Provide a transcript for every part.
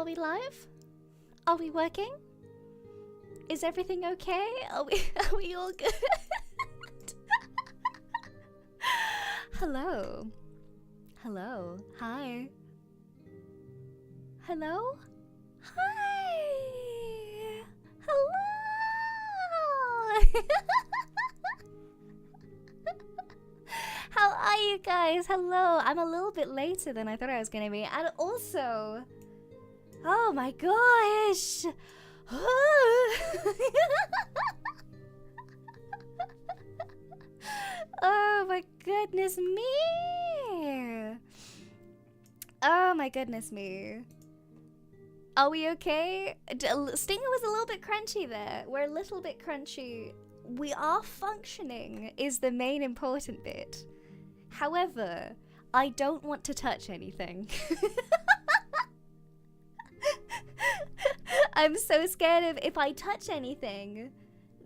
Are we live? Are we working? Is everything okay? Are we all good? Hello. Hello. Hi. Hello? Hi. Hello. How are you guys? Hello. I'm a little bit later than I thought I was gonna be. And also, oh my gosh. Oh my goodness me. Oh my goodness me. Are we okay? Stinger was a little bit crunchy there. We're a little bit crunchy. We are functioning is the main important bit. However, I don't want to touch anything. I'm so scared of if I touch anything,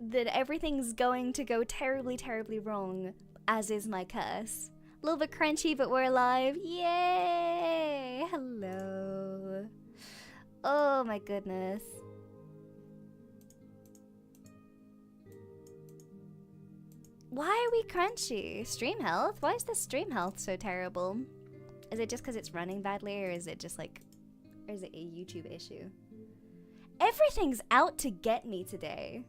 that everything's going to go terribly, terribly wrong, as is my curse. A little bit crunchy, but we're alive. Yay! Hello. Oh my goodness. Why are we crunchy? Stream health? Why is the stream health so terrible? Is it just because it's running badly, or is it just like, or is it a YouTube issue? Everything's out to get me today.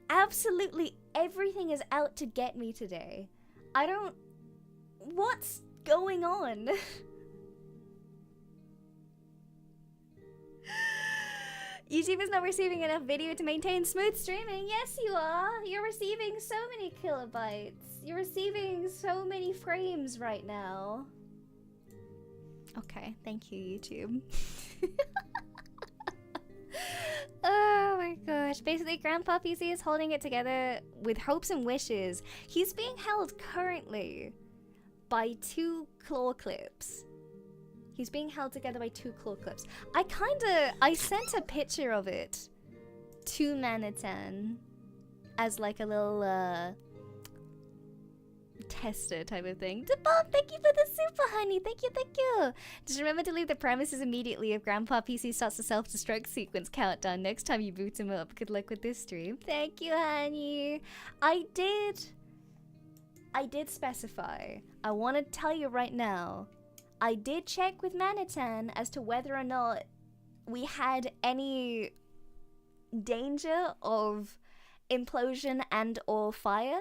Absolutely everything is out to get me today. I don't... What's going on? YouTube is not receiving enough video to maintain smooth streaming. Yes, you are. You're receiving so many kilobytes. You're receiving so many frames right now. Okay, thank you, YouTube. Oh my gosh. Basically, Grandpa PC is holding it together with hopes and wishes. He's being held currently by 2 claw clips. He's being held together by 2 claw clips. I sent a picture of it to Manitan as like a little tester type of thing. Bob, thank you for the super, honey. Thank you, thank you. Just remember to leave the premises immediately if Grandpa PC starts the self-destruct sequence countdown next time you boot him up. Good luck with this stream. Thank you, honey. I did specify. I want to tell you right now. I did check with Manitan as to whether or not we had any danger of implosion and or fire.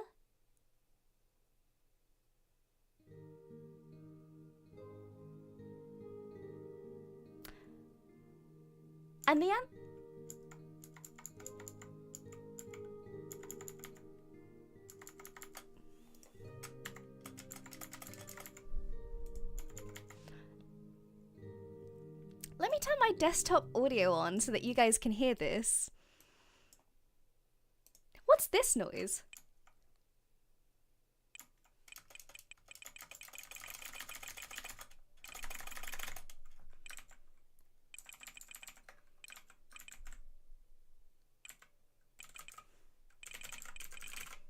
And the let me turn my desktop audio on so that you guys can hear this. What's this noise?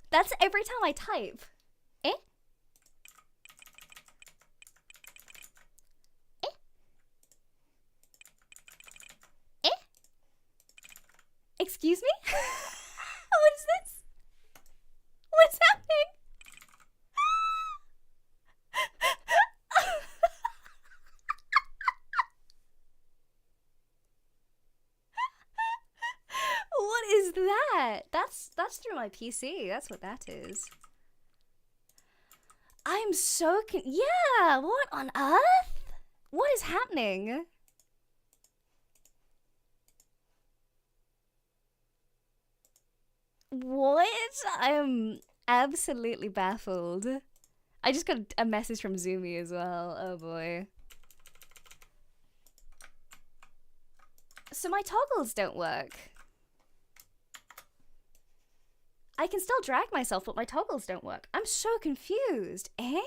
That's every time I type. Eh? Eh? Eh? Excuse me? What is this? What's happening? What is that? That's through my PC. That's what that is. I'm so yeah, what on earth? What is happening? What? I'm absolutely baffled. I just got a message from ZUMI as well. Oh boy. So my toggles don't work. I can still drag myself, but my toggles don't work. I'm so confused. Eh? If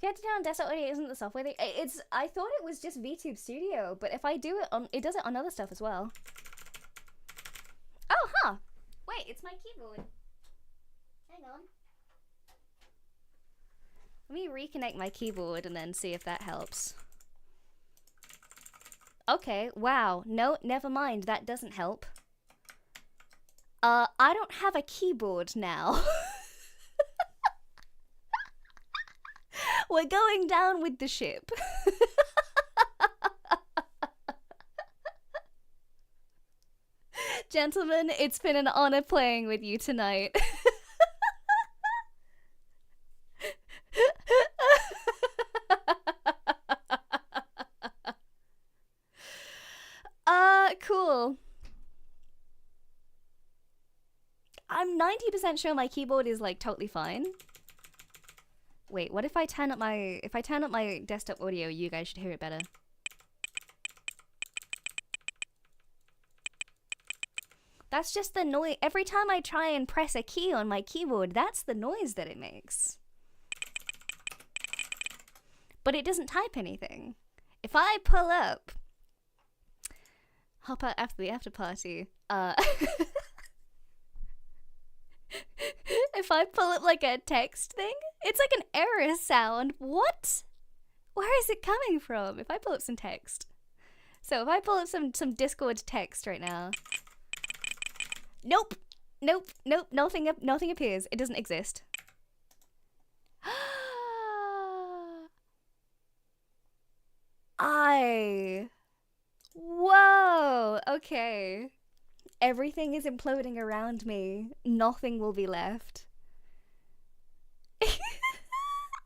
you had to turn on desktop audio, isn't the software thing? I thought it was just VTube Studio, but if I do it on, it does it on other stuff as well. Oh, huh. Wait, it's my keyboard. Hang on. Let me reconnect my keyboard and then see if that helps. Okay, wow. No, never mind. That doesn't help. I don't have a keyboard now. We're going down with the ship. Gentlemen, it's been an honor playing with you tonight. Cool. I'm 90% sure my keyboard is like totally fine. Wait, what if I turn up my desktop audio? You guys should hear it better. That's just the noise. Every time I try and press a key on my keyboard, that's the noise that it makes. But it doesn't type anything. If I pull up, hop out after the after party, if I pull up like a text thing, it's like an error sound. What? Where is it coming from? If I pull up some text. So if I pull up some Discord text right now. Nope. Nope. Nope. Nothing appears. It doesn't exist. Whoa. Okay. Everything is imploding around me. Nothing will be left.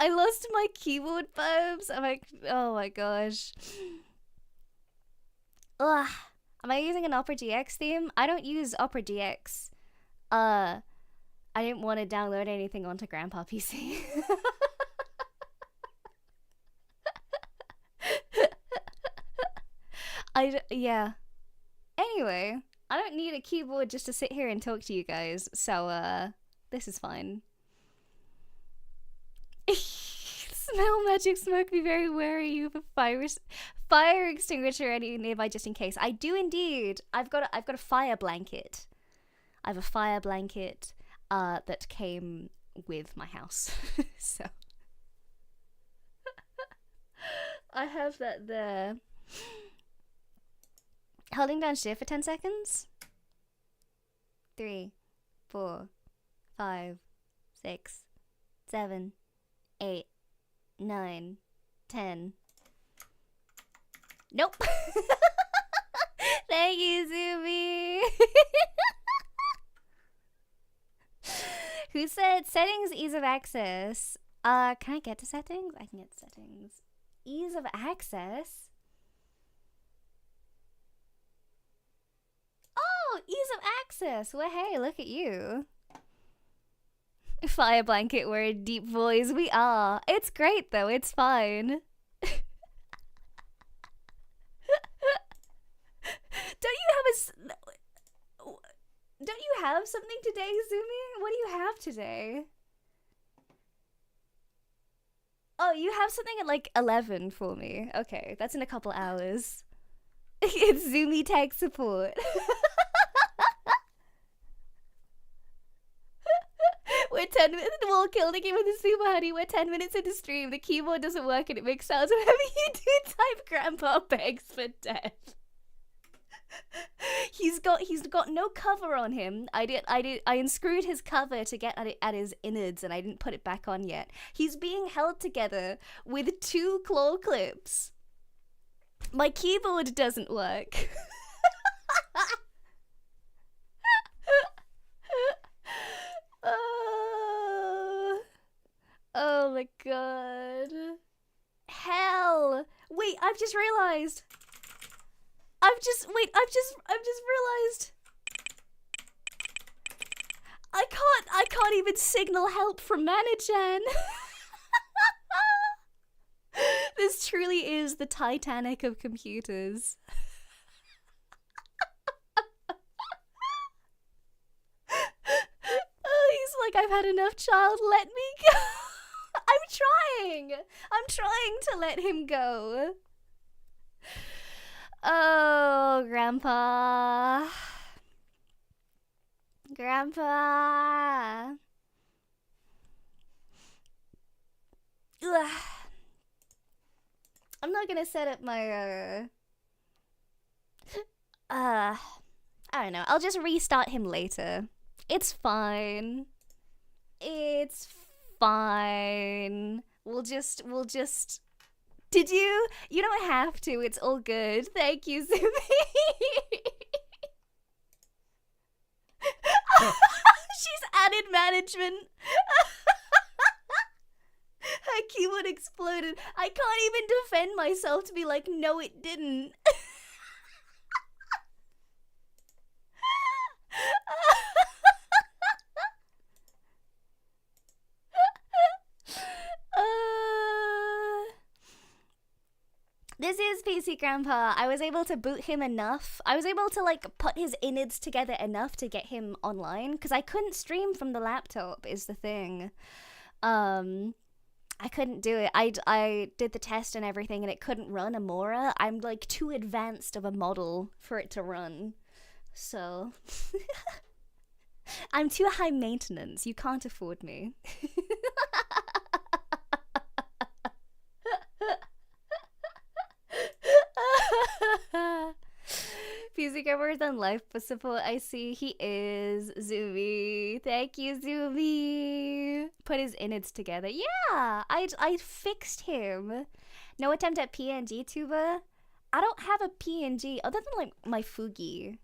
I lost my keyboard burbs. I'm like, oh my gosh. Ugh. Am I using an Opera GX theme? I don't use Opera GX. I didn't want to download anything onto Grandpa PC. Yeah. Anyway, I don't need a keyboard just to sit here and talk to you guys, so, this is fine. Smell magic smoke, be very wary. You have a fire extinguisher any nearby just in case. I do indeed. I've got a fire blanket. I have a fire blanket that came with my house. So I have that there. Holding down shift for 10 seconds. 3, 4, 5, 6, 7, 8, 9, 10. Nope. Thank you, ZUMI. Who said settings, ease of access? Can I get to settings? I can get to settings. Ease of access? Oh, ease of access. Well, hey, look at you. Fire blanket, we're a deep voice. We are. It's great though. It's fine. Don't you have something today, ZUMI? What do you have today? Oh, you have something at like 11 for me. Okay, that's in a couple hours. It's ZUMI tech support. We're 10 minutes. We'll kill the game with the super honey. We're 10 minutes into stream. The keyboard doesn't work and it makes sounds whenever you do type grandpa begs for death. He's got no cover on him. I unscrewed his cover to get at his innards and I didn't put it back on yet. He's being held together with 2 claw clips. My keyboard doesn't work. Oh my god. Hell. Wait, I've just realized. I've just realized. I can't even signal help from Manachan. This truly is the Titanic of computers. Oh, he's like, I've had enough, child, let me go. I'm trying to let him go. Oh, Grandpa. Grandpa. Ugh. I'm not gonna set up my I don't know. I'll just restart him later. It's fine. It's fine. We'll just Did you? You don't have to. It's all good. Thank you, ZUMI. She's added management. Her keyboard exploded. I can't even defend myself to be like, no, it didn't. This is PC Grandpa. I was able to boot him enough. I was able to like put his innards together enough to get him online because I couldn't stream from the laptop is the thing. I couldn't do it. I did the test and everything and it couldn't run Amora. I'm like too advanced of a model for it to run. So I'm too high maintenance. You can't afford me. PC Grandpa is on life support. I see he is. ZUMI. Thank you, ZUMI. Put his innards together. Yeah, I fixed him. No attempt at PNG tuber. I don't have a PNG other than like my Fugi.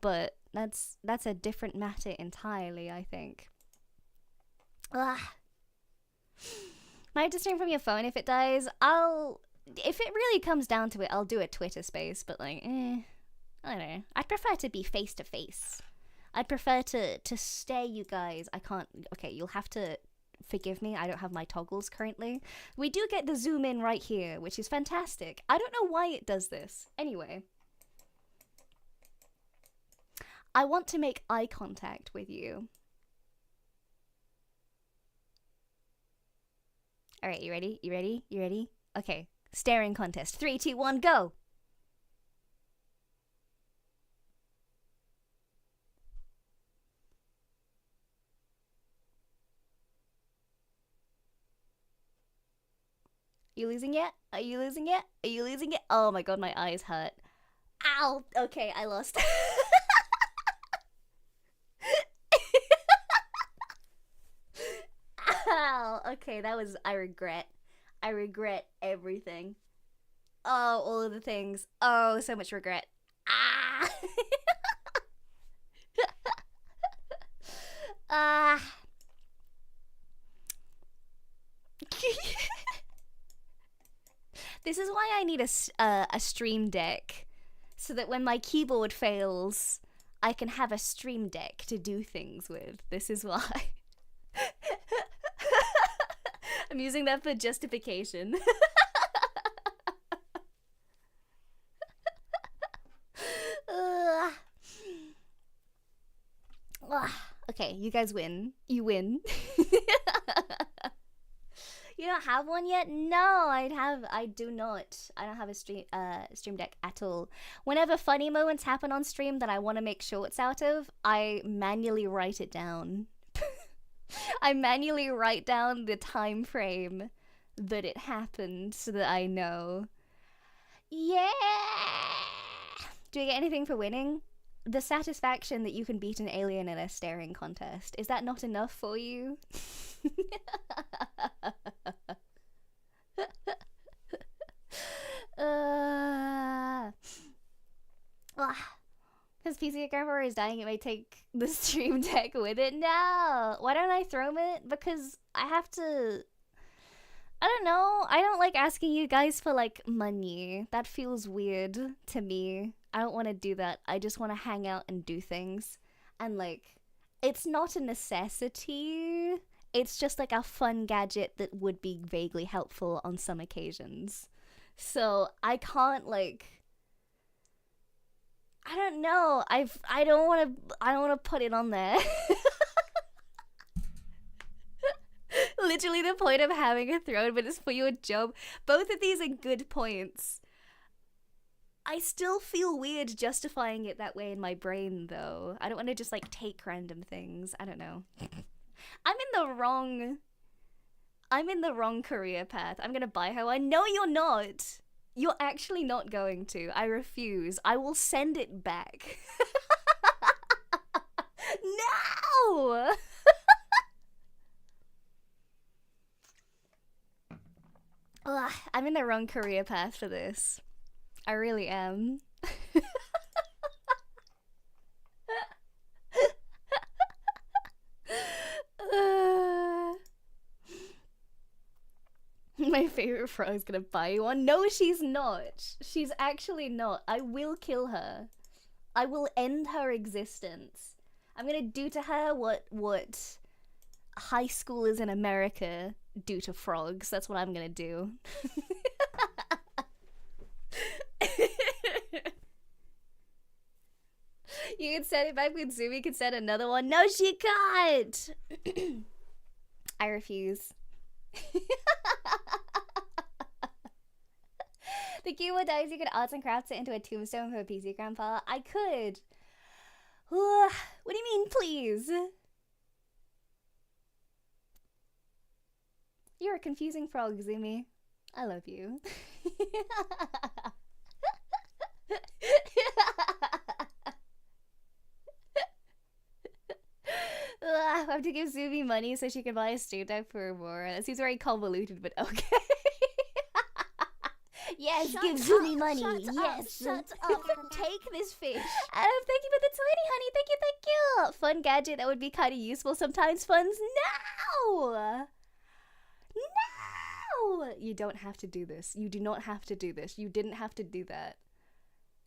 But that's a different matter entirely, I think. Ugh. Might have to stream from your phone if it dies. If it really comes down to it, I'll do a Twitter space, but like, I don't know. I'd prefer to be face to face. I'd prefer to stare you guys. I can't. Okay, you'll have to forgive me. I don't have my toggles currently. We do get the zoom in right here, which is fantastic. I don't know why it does this. Anyway. I want to make eye contact with you. Alright, you ready? You ready? You ready? Okay. Staring contest. 3, 2, 1, go! You losing it? Are you losing it? Are you losing it? Oh my god, my eyes hurt. Ow! Okay, I lost. Ow! Okay, that was... I regret everything. Oh, all of the things. Oh, so much regret. Ah! Ah. This is why I need a stream deck, so that when my keyboard fails, I can have a stream deck to do things with. This is why. I'm using that for justification. Okay, you guys win. You win. You don't have one yet? No, I do not. I don't have a stream deck at all. Whenever funny moments happen on stream that I want to make shorts out of, I manually write it down. I manually write down the time frame that it happened so that I know. Yeah! Do I get anything for winning? The satisfaction that you can beat an alien in a staring contest. Is that not enough for you? Because PC Grandpa is dying, it may take the stream deck with it. No! Why don't I throw it? Because I have to... I don't know. I don't like asking you guys for, like, money. That feels weird to me. I don't want to do that. I just want to hang out and do things. And, like, it's not a necessity. It's just, like, a fun gadget that would be vaguely helpful on some occasions. So, I can't, like... I don't know. I don't want to put it on there. Literally the point of having a throne, but it's for your job. Both of these are good points. I still feel weird justifying it that way in my brain, though. I don't want to just, like, take random things. I don't know. I'm in the wrong career path. I'm gonna buy her. I know you're not. You're actually not going to. I refuse. I will send it back. No! Ugh, I'm in the wrong career path for this. I really am. My favorite frog's gonna buy you one. No, she's not. She's actually not. I will kill her. I will end her existence. I'm gonna do to her what high schoolers in America do to frogs. That's what I'm gonna do. You can set it back with ZUMI, can set another one. No, she can't! I refuse. The keyword dies, you could arts and crafts it into a tombstone for a PC grandpa. I could. What do you mean, please? You're a confusing frog, ZUMI. I love you. I have to give ZUMI money so she can buy a stream deck for Amora. That seems very convoluted, but okay. Yes, give ZUMI money. Yes. Shut up. Take this fish. Thank you for the 20, honey. Thank you, thank you. Fun gadget that would be kind of useful sometimes. Funds. No! No! You don't have to do this. You do not have to do this. You didn't have to do that.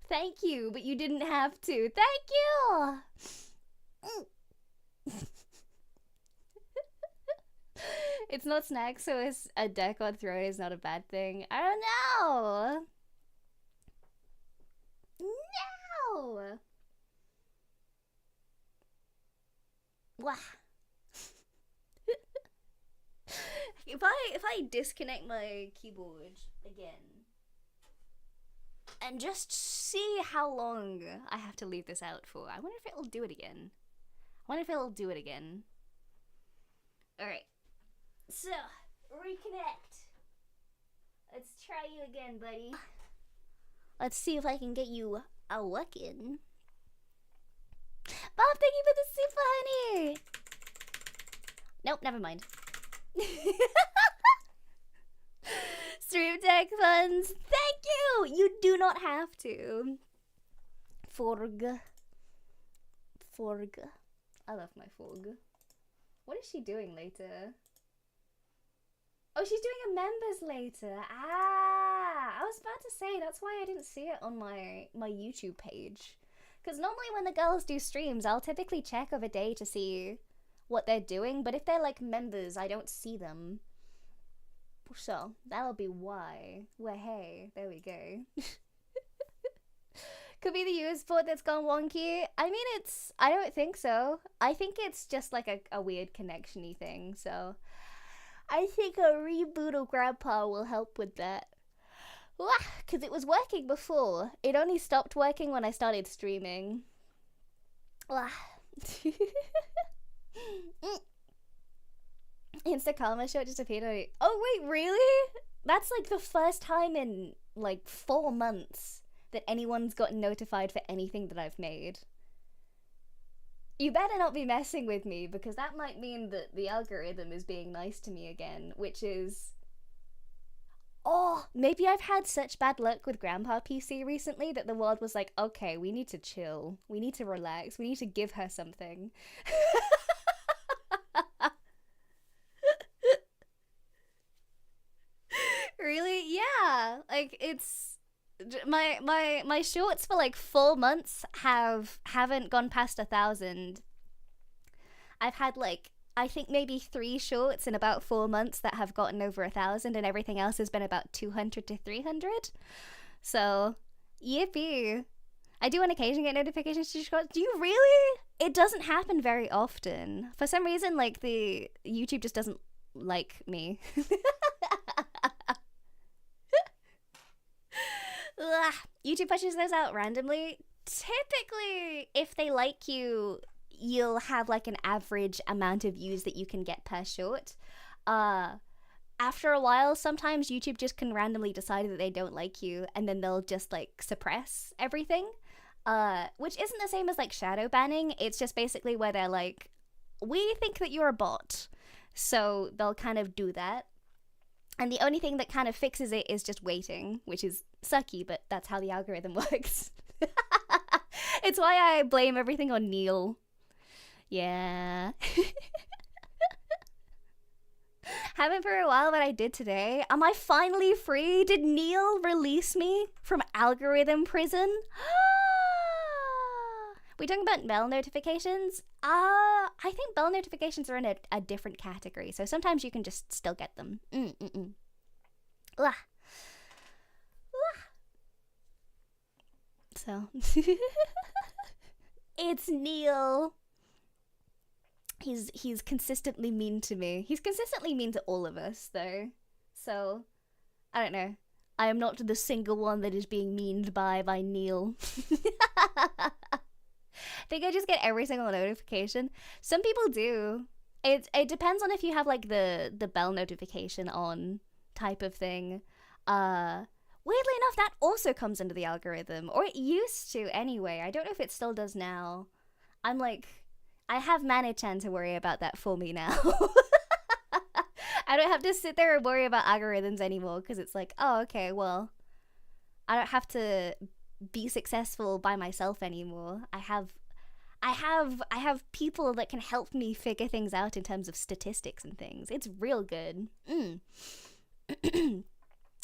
Thank you, but you didn't have to. Thank you! It's not snacks, so it's a deck on throne is not a bad thing. I don't know. No. Wah. If I disconnect my keyboard again and just see how long I have to leave this out for, I wonder if it'll do it again. Alright. So, reconnect. Let's try you again, buddy. Let's see if I can get you a working. Bob, thank you for the super, honey. Nope, never mind. Stream deck funds. Thank you. You do not have to. Forg. I love my Forg. What is she doing later? Oh, she's doing a members later. Ah, I was about to say, that's why I didn't see it on my YouTube page. Because normally when the girls do streams, I'll typically check of a day to see what they're doing. But if they're like members, I don't see them. So, that'll be why. Well, hey, there we go. Could be the US port that's gone wonky. I mean, I don't think so. I think it's just like a weird connection-y thing, so I think a reboot of Grandpa will help with that. Because it was working before. It only stopped working when I started streaming. Insta Karma show just appeared. Oh, wait, really? That's like the first time in like 4 months that anyone's gotten notified for anything that I've made. You better not be messing with me, because that might mean that the algorithm is being nice to me again, which is... Oh, maybe I've had such bad luck with Grandpa PC recently that the world was like, okay, we need to chill. We need to relax. We need to give her something. Really? Yeah. Like, it's... My shorts for like 4 months haven't gone past 1,000. I've had like, I think maybe 3 shorts in about 4 months that have gotten over 1,000, and everything else has been about 200 to 300. So, yippee. I do on occasion get notifications to shorts. Do you really? It doesn't happen very often. For some reason, like, the YouTube just doesn't like me. YouTube pushes those out randomly. Typically, if they like you, you'll have like an average amount of views that you can get per short. And after a while, sometimes YouTube just can randomly decide that they don't like you, and then they'll just like suppress everything, which isn't the same as like shadow banning. It's just basically where they're like, we think that you're a bot, so they'll kind of do that. And the only thing that kind of fixes it is just waiting, which is sucky, but that's how the algorithm works. It's why I blame everything on Neil. Yeah. Haven't for a while, but I did today. Am I finally free? Did Neil release me from algorithm prison? We talking about bell notifications? I think bell notifications are in a different category, so sometimes you can just still get them. So, it's Neil. He's consistently mean to me. He's consistently mean to all of us, though. So, I don't know. I am not the single one that is being meaned by Neil. I think I just get every single notification. Some people do. It depends on if you have like the bell notification on type of thing. Weirdly enough, that also comes into the algorithm, or it used to anyway. I don't know if it still does now. I'm like, I have Manichan to worry about that for me now. I don't have to sit there and worry about algorithms anymore, because it's like, oh, okay, well, I don't have to be successful by myself anymore. I have people that can help me figure things out in terms of statistics and things. It's real good.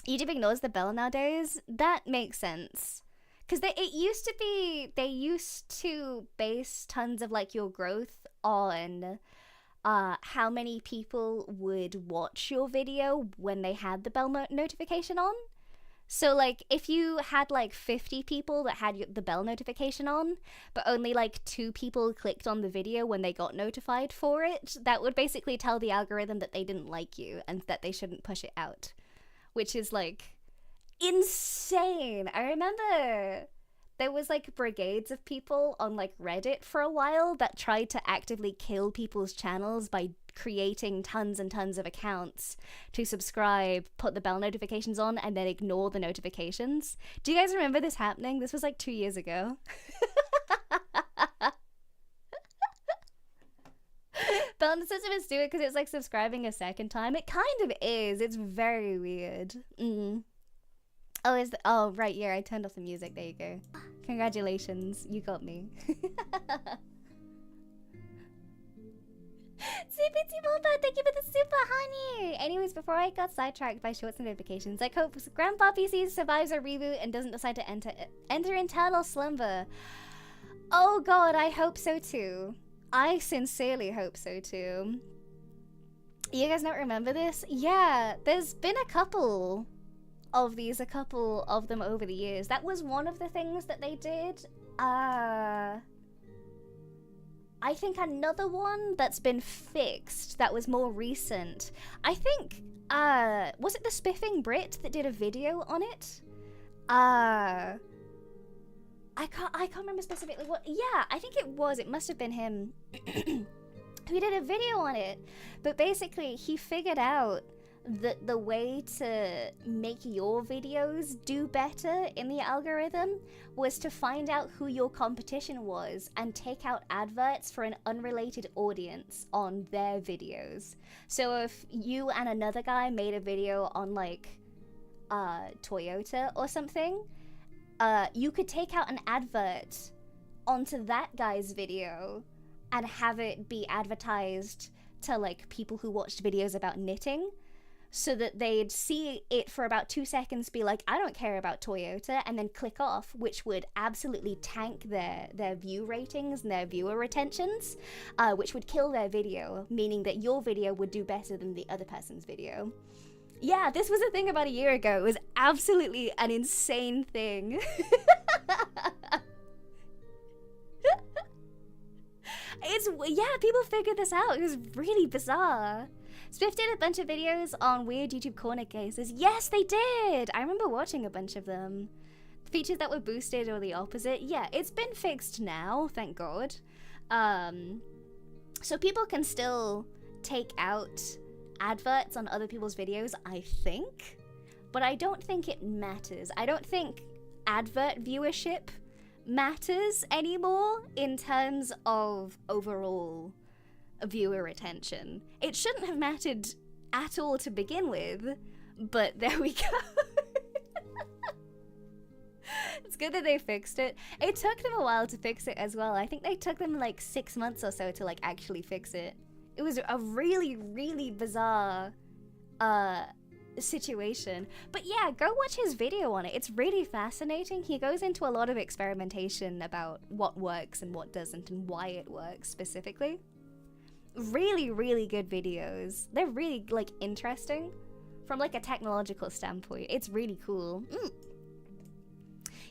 YouTube ignores the bell nowadays. That makes sense. Because it used to be, they used to base tons of like your growth on how many people would watch your video when they had the bell notification on. So like if you had like 50 people that had the bell notification on, but only like 2 people clicked on the video when they got notified for it, that would basically tell the algorithm that they didn't like you and that they shouldn't push it out. Which is like insane. I remember there was like brigades of people on like Reddit for a while that tried to actively kill people's channels by creating tons and tons of accounts to subscribe, put the bell notifications on, and then ignore the notifications. Do you guys remember this happening? This was like 2 years ago. Bell notifications do it because it's like subscribing a second time. It kind of is. It's very weird. Oh, right, yeah, I turned off the music. There you go. Congratulations, you got me. CPT Momba, thank you for the super honey! Anyways, before I got sidetracked by shorts and notifications, I hope Grandpa PC survives a reboot and doesn't decide to enter eternal slumber. Oh god, I hope so too. I sincerely hope so too. You guys not remember this? Yeah, there's been a couple of them over the years. That was one of the things that they did. I think another one that's been fixed that was more recent. I think, was it the Spiffing Brit that did a video on it? I can't remember specifically what. Yeah, I think it was. It must have been him. He did a video on it, but basically he figured out that the way to make your videos do better in the algorithm was to find out who your competition was and take out adverts for an unrelated audience on their videos. So if you and another guy made a video on like Toyota or something, you could take out an advert onto that guy's video and have it be advertised to like people who watched videos about knitting, so that they'd see it for about 2 seconds, be like, I don't care about Toyota, and then click off, which would absolutely tank their view ratings and their viewer retentions, which would kill their video, meaning that your video would do better than the other person's video. Yeah, this was a thing about a year ago. It was absolutely an insane thing. Yeah, people figured this out. It was really bizarre. Spiff did a bunch of videos on weird YouTube corner cases. Yes, they did! I remember watching a bunch of them. Features that were boosted or the opposite. Yeah, it's been fixed now, thank God. So people can still take out adverts on other people's videos, I think. But I don't think it matters. I don't think advert viewership matters anymore in terms of overall viewer retention. It shouldn't have mattered at all to begin with, but there we go. It's good that they fixed it. It took them a while to fix it as well. I think they took them like 6 months or so to like actually fix it. It was a really, really bizarre situation. But yeah, go watch his video on it. It's really fascinating. He goes into a lot of experimentation about what works and what doesn't and why it works specifically. Really, really good videos. They're really like interesting from like a technological standpoint. It's really cool.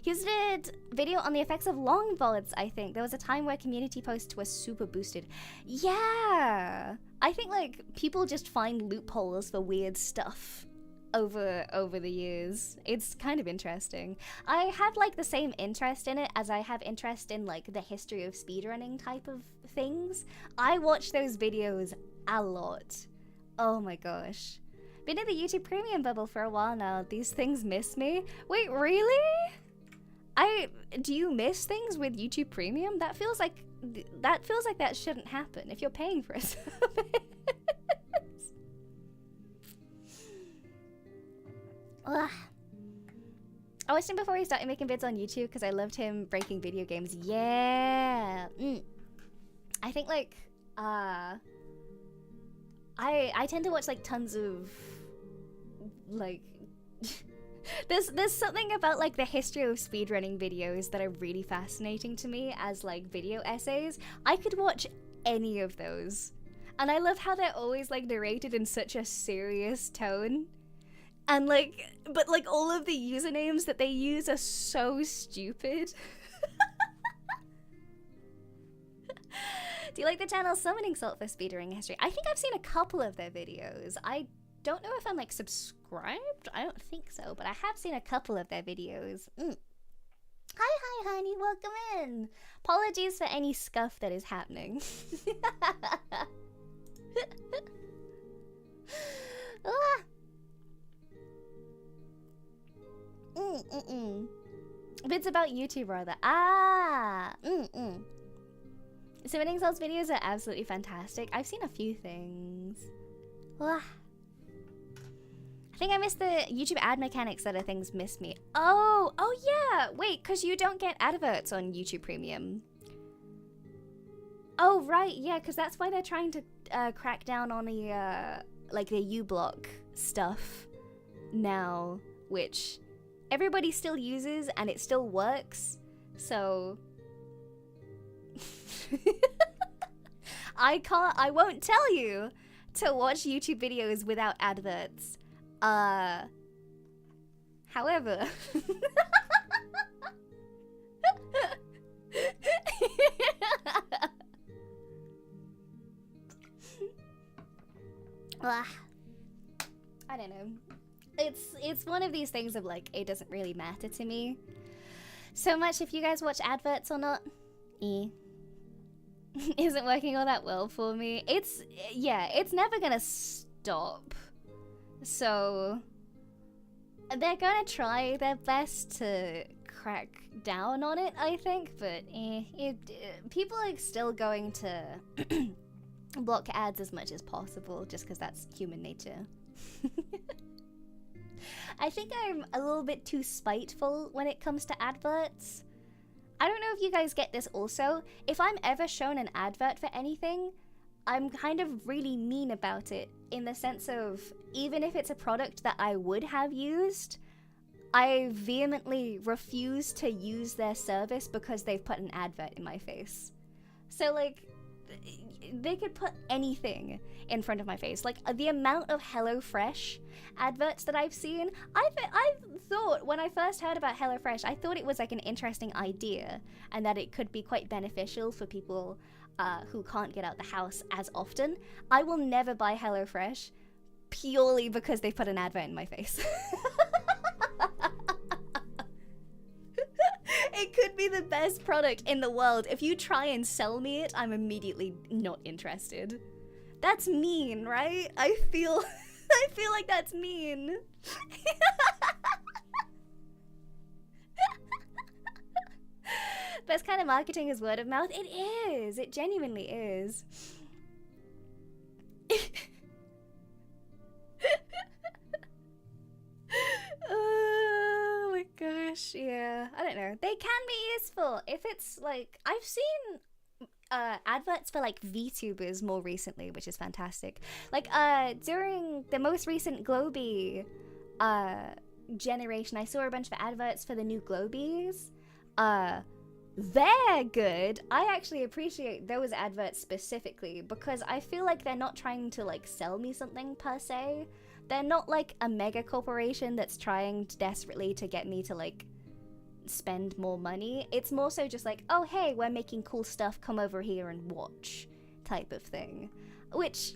He did video on the effects of long VODs, I think. There was a time where community posts were super boosted. Yeah! I think like people just find loopholes for weird stuff over the years. It's kind of interesting. I have like the same interest in it as I have interest in like the history of speedrunning type of things. I watch those videos a lot. Oh my gosh. Been in the YouTube Premium bubble for a while now. These things miss me. Wait, really? Do you miss things with YouTube Premium? That feels like that shouldn't happen if you're paying for a service. Ugh. I watched him before he started making vids on YouTube because I loved him breaking video games. Yeah. I think like I tend to watch like tons of like there's something about like the history of speedrunning videos that are really fascinating to me as like video essays. I could watch any of those. And I love how they're always like narrated in such a serious tone. And like, but like all of the usernames that they use are so stupid. Do you like the channel Summoning Salt for speedrunning history? I think I've seen a couple of their videos. I don't know if I'm like subscribed. I don't think so, but I have seen a couple of their videos. Hi, honey, welcome in. Apologies for any scuff that is happening. Ah. Bits about YouTube rather. Summoning Salt's videos are absolutely fantastic. I've seen a few things. I think I missed the YouTube ad mechanics that things miss me. Oh yeah. Wait, because you don't get adverts on YouTube Premium. Oh right, yeah, because that's why they're trying to crack down on the like the uBlock stuff now, which everybody still uses and it still works. So I won't tell you to watch YouTube videos without adverts. However, I don't know. It's one of these things of like, it doesn't really matter to me so much if you guys watch adverts or not. Isn't working all that well for me. It's never gonna stop. So they're gonna try their best to crack down on it, I think, but people are still going to block ads as much as possible just because that's human nature. I think I'm a little bit too spiteful when it comes to adverts. I don't know if you guys get this also. If I'm ever shown an advert for anything, I'm kind of really mean about it, in the sense of, even if it's a product that I would have used, I vehemently refuse to use their service because they've put an advert in my face. So like, they could put anything in front of my face. Like the amount of HelloFresh adverts that I've seen, I thought when I first heard about HelloFresh, I thought it was like an interesting idea and that it could be quite beneficial for people who can't get out the house as often. I will never buy HelloFresh purely because they put an advert in my face. It could be the best product in the world. If you try and sell me it, I'm immediately not interested. That's mean, right? I feel I feel like that's mean. Best kind of marketing is word of mouth. It is. It genuinely is. Oh my gosh, yeah. I don't know. They can be useful if it's like, I've seen adverts for like VTubers more recently, which is fantastic. Like during the most recent Globy generation, I saw a bunch of adverts for the new Globies. They're good. I actually appreciate those adverts specifically because I feel like they're not trying to like sell me something per se. They're not like a mega corporation that's trying desperately to get me to like spend more money. It's more so just like, oh hey, we're making cool stuff, come over here and watch type of thing. Which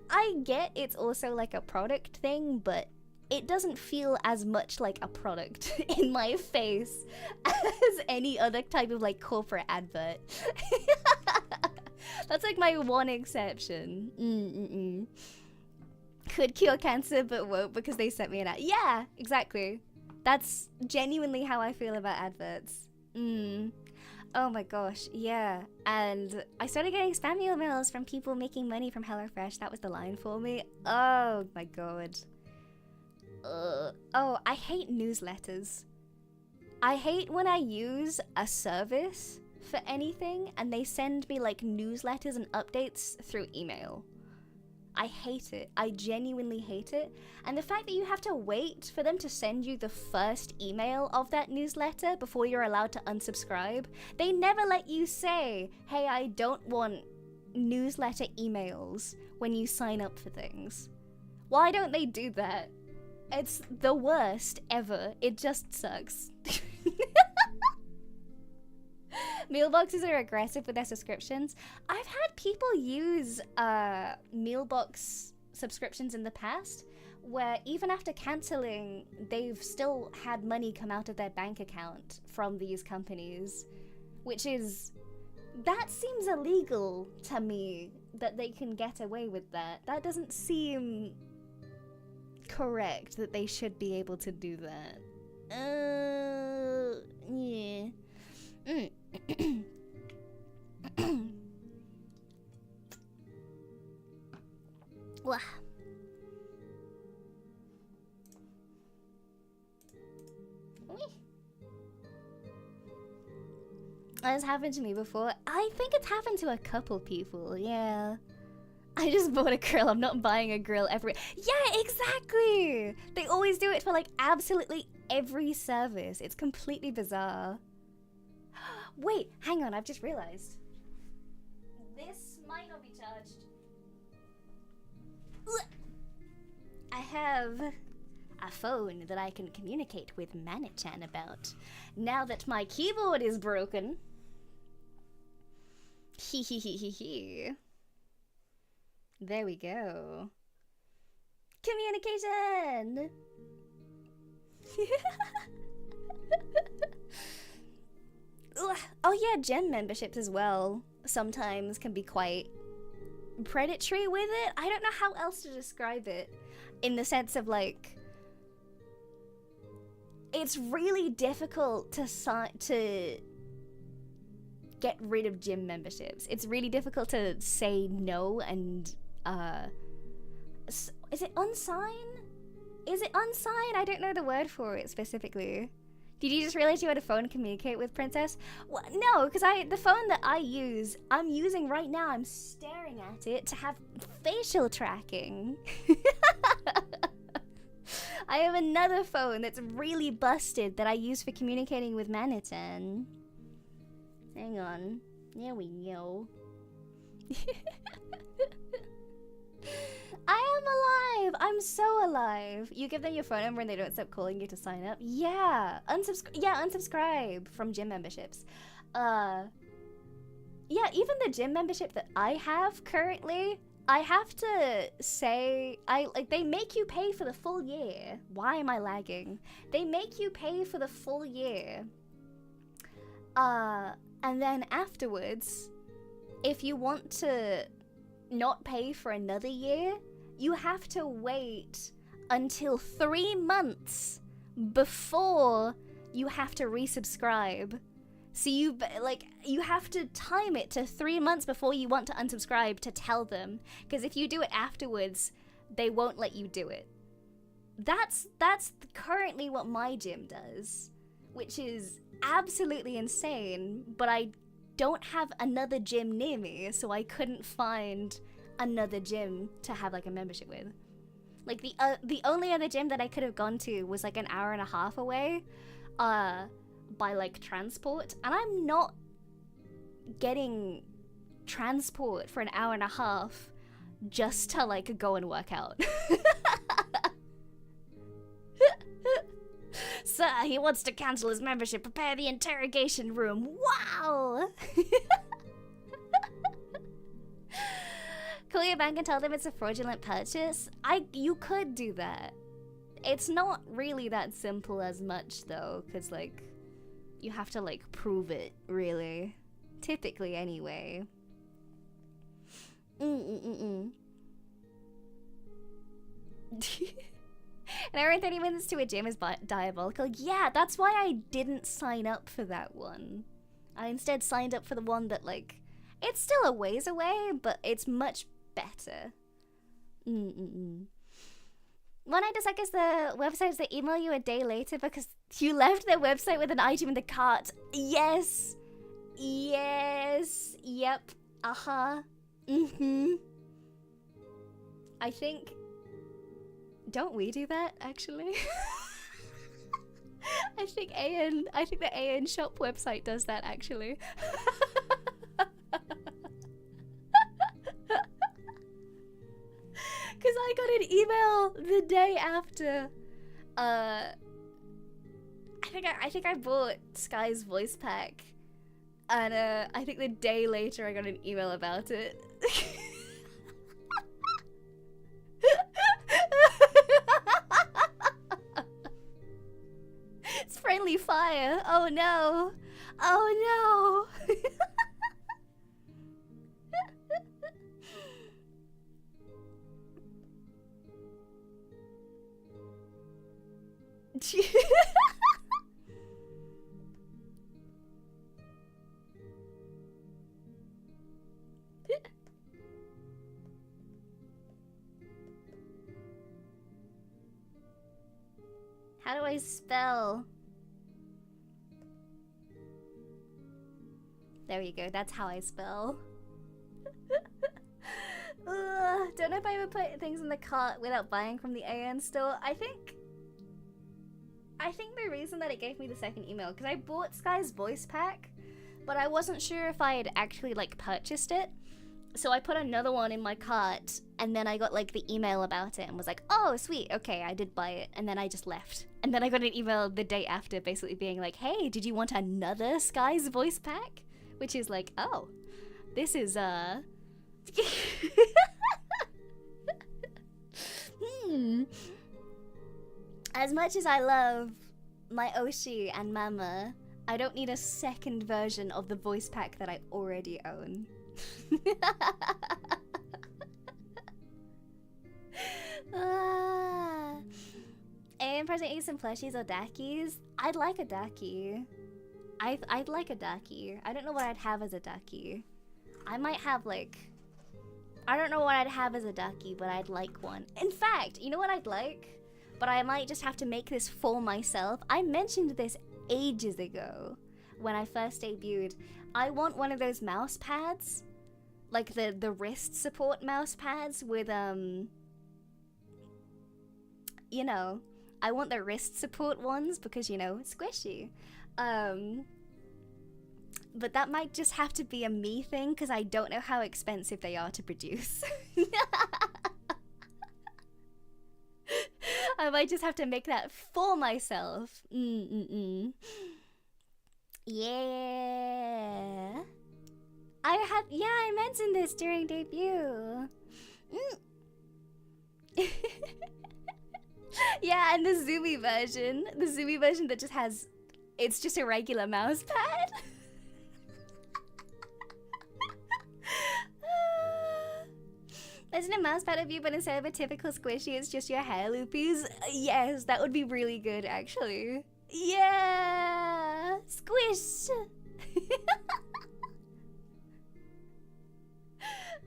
I get it's also like a product thing, but it doesn't feel as much like a product in my face as any other type of like corporate advert. That's like my one exception. Could cure cancer but won't because they sent me an ad. Yeah, exactly. That's genuinely how I feel about adverts. Oh my gosh, yeah. And I started getting spam emails from people making money from HelloFresh. That was the line for me. Oh my god. Oh, I hate newsletters. I hate when I use a service for anything and they send me like newsletters and updates through email. I hate it. I genuinely hate it. And the fact that you have to wait for them to send you the first email of that newsletter before you're allowed to unsubscribe. They never let you say, hey, I don't want newsletter emails when you sign up for things. Why don't they do that? It's the worst ever. It just sucks. Mailboxes are aggressive with their subscriptions. I've had people use mailbox subscriptions in the past where even after cancelling, they've still had money come out of their bank account from these companies, which is... that seems illegal to me, that they can get away with that. That doesn't seem correct that they should be able to do that. Yeah. Wah. That's happened to me before. I think it's happened to a couple people, yeah. I just bought a grill. I'm not buying a grill every... Yeah, exactly! They always do it for like absolutely every service. It's completely bizarre. Wait, hang on, I've just realized. This might not be charged. I have a phone that I can communicate with Manichan about. Now that my keyboard is broken. There we go. Communication! Oh yeah, gym memberships as well sometimes can be quite predatory with it. I don't know how else to describe it, in the sense of like, it's really difficult to get rid of gym memberships. It's really difficult to say no and is it unsign? Is it unsign? I don't know the word for it specifically. Did you just realize you had a phone to communicate with, Princess? Well, no, because the phone that I'm using right now, I'm staring at it to have facial tracking. I have another phone that's really busted that I use for communicating with Manitan. Hang on. There we go. I am alive! I'm so alive! You give them your phone number and they don't stop calling you to sign up? Yeah! Unsubscribe from gym memberships. Yeah, even the gym membership that I have currently, I have to say, they make you pay for the full year. Why am I lagging? They make you pay for the full year. And then afterwards, if you want to not pay for another year, you have to wait until 3 months before you have to resubscribe. So you have to time it to 3 months before you want to unsubscribe to tell them, because if you do it afterwards, they won't let you do it. That's currently what my gym does, which is absolutely insane, but I don't have another gym near me, so I couldn't find another gym to have like a membership with. Like the only other gym that I could have gone to was like an hour and a half away by like transport, and I'm not getting transport for an hour and a half just to like go and work out. Sir, he wants to cancel his membership. Prepare the interrogation room. Wow! Call your bank and tell them it's a fraudulent purchase. You could do that. It's not really that simple as much though, because like you have to like prove it, really. Typically anyway. An hour and 30 minutes to a gym is diabolical. Yeah, that's why I didn't sign up for that one. I instead signed up for the one that, like, it's still a ways away, but it's much better. One I dislike is the websites that email you a day later because you left their website with an item in the cart. Yes. Yes. Yep. I think... Don't we do that, actually? I think the AAAAAA shop website does that, actually. Because I got an email the day after. I think I bought Sky's voice pack, and I think the day later I got an email about it. It's friendly fire. Oh no. Oh no. How do I spell? There you go, that's how I spell. Don't know if I ever put things in the cart without buying from the EIEN store. I think the reason that it gave me the second email, because I bought Sky's voice pack, but I wasn't sure if I had actually like purchased it. So I put another one in my cart, and then I got like the email about it and was like, oh sweet, okay, I did buy it, and then I just left. And then I got an email the day after basically being like, hey, did you want another Sky's voice pack? Which is like, oh, this is As much as I love my OSHI and Mama, I don't need a second version of the voice pack that I already own. And present you some plushies or dackies? I'd like a dacky. I'd like a dacky. I don't know what I'd have as a dacky. I might have like... I don't know what I'd have as a ducky, but I'd like one. In fact, you know what I'd like? But I might just have to make this for myself. I mentioned this ages ago when I first debuted. I want one of those mouse pads. Like the wrist support mouse pads with, you know, I want the wrist support ones because, you know, it's squishy. But that might just have to be a me thing because I don't know how expensive they are to produce. I might just have to make that for myself. Yeah. I mentioned this during debut. Yeah, and the ZUMI version. The ZUMI version that just has, it's just a regular mouse pad. Isn't a mouse pad of you, but instead of a typical squishy, it's just your hair loopies? Yes, that would be really good, actually. Yeah! Squish!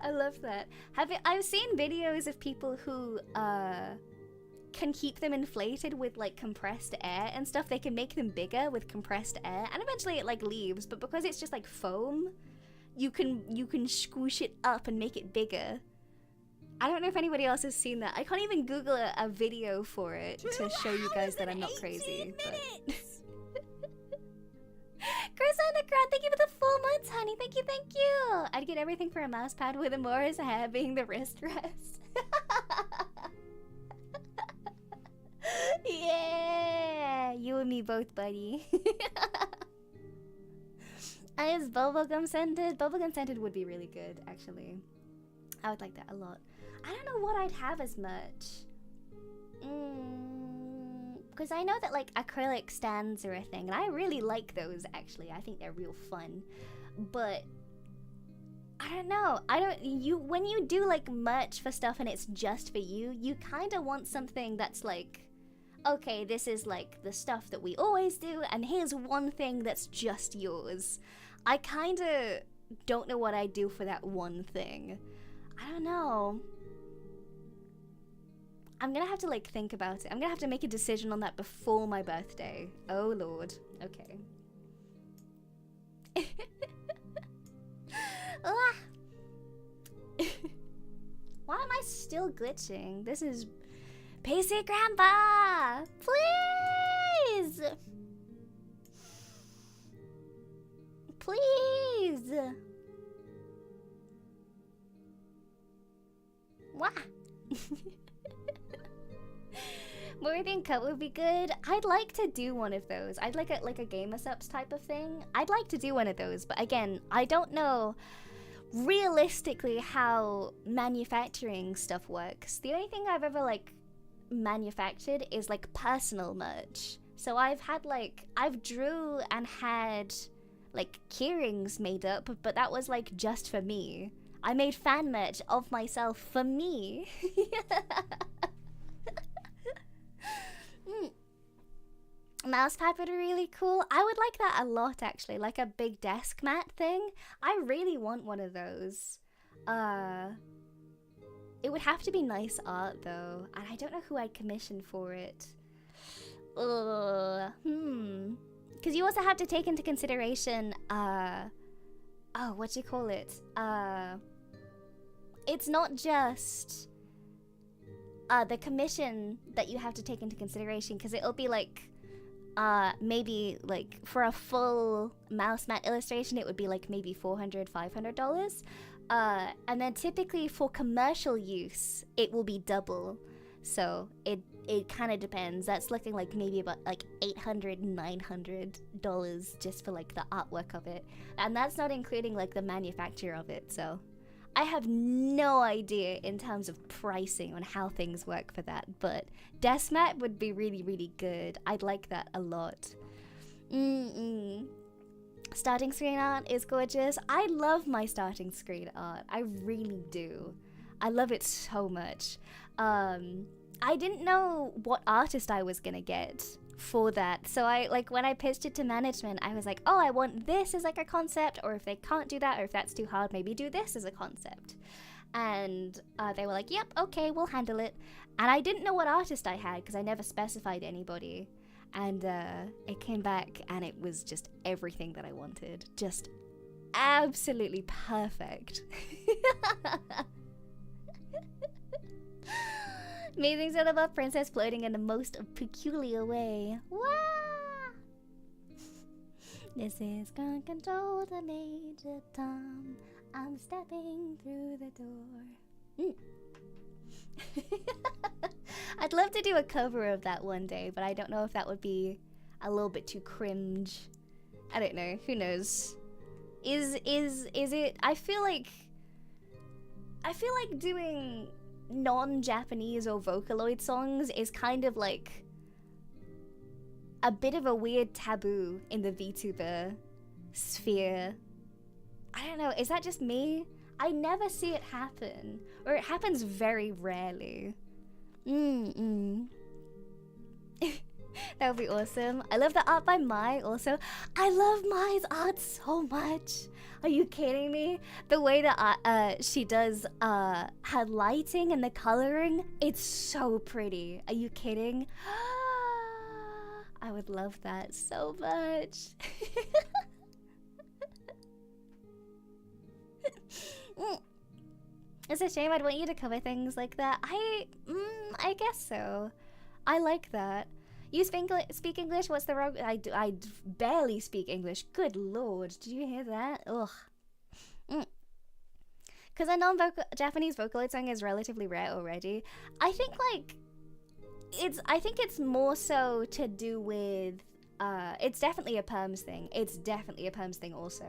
I love that. I've seen videos of people who can keep them inflated with like compressed air and stuff. They can make them bigger with compressed air, and eventually it like leaves, but because it's just like foam, you can squish it up and make it bigger. I don't know if anybody else has seen that. I can't even Google a video for it to show you guys that I'm not crazy. But... Chris Undergrad, thank you for the 4 months, honey. Thank you, thank you. I'd get everything for a mouse pad with Amora's hair being the wrist rest. Yeah, you and me both, buddy. And it's bubblegum scented. Bubblegum scented would be really good, actually. I would like that a lot. I don't know what I'd have as much. Because I know that like acrylic stands are a thing, and I really like those actually. I think they're real fun. But I don't know. When you do like merch for stuff and it's just for you, you kind of want something that's like, okay, this is like the stuff that we always do, and here's one thing that's just yours. I kind of don't know what I'd do for that one thing. I don't know. I'm gonna have to like think about it. I'm gonna have to make a decision on that before my birthday. Oh lord. Okay. Why am I still glitching? This is... PC Grandpa! Please! Please! Wah! Meridian Cup would be good. I'd like to do one of those. I'd like a Gamer Subs type of thing. I'd like to do one of those, but again, I don't know realistically how manufacturing stuff works. The only thing I've ever like manufactured is like personal merch. So I've drew and had like keyrings made up, but that was like just for me. I made fan merch of myself for me. Mousepad would be really cool. I would like that a lot actually, like a big desk mat thing. I really want one of those. It would have to be nice art though, and I don't know who I'd commission for it. Because you also have to take into consideration, what do you call it? It's not just the commission that you have to take into consideration, because it'll be like, maybe like for a full mouse mat illustration, it would be like maybe $400, $500. And then typically for commercial use, it will be double. So it kind of depends. That's looking like maybe about like $800, $900 just for like the artwork of it. And that's not including like the manufacture of it. So I have no idea in terms of pricing on how things work for that. But desk mat would be really, really good. I'd like that a lot. Starting screen art is gorgeous. I love my starting screen art. I really do. I love it so much. I didn't know what artist I was gonna get for that. So when I pitched it to management, I was like, oh, I want this as like a concept, or if they can't do that, or if that's too hard, maybe do this as a concept. And they were like, yep, okay, we'll handle it. And I didn't know what artist I had because I never specified anybody. And it came back and it was just everything that I wanted. Just absolutely perfect. Amazing set about Princess floating in the most peculiar way. Wah! This is Gun Control the Major Tom. I'm stepping through the door. I'd love to do a cover of that one day, but I don't know if that would be a little bit too cringe. I don't know. Who knows? Is it? I feel like doing non-Japanese or Vocaloid songs is kind of like a bit of a weird taboo in the VTuber sphere. I don't know, is that just me? I never see it happen, or it happens very rarely. That would be awesome. I love the art by Mai also. I love Mai's art so much. Are you kidding me? The way that she does her lighting and the coloring, it's so pretty. Are you kidding? I would love that so much. It's a shame. I'd want you to cover things like that. I guess so. I like that. You speak English? What's the wrong? I barely speak English. Good lord, did you hear that? Ugh. Because a non-Japanese Vocaloid song is relatively rare already. I think it's more so to do with it's definitely a perms thing. It's definitely a perms thing also.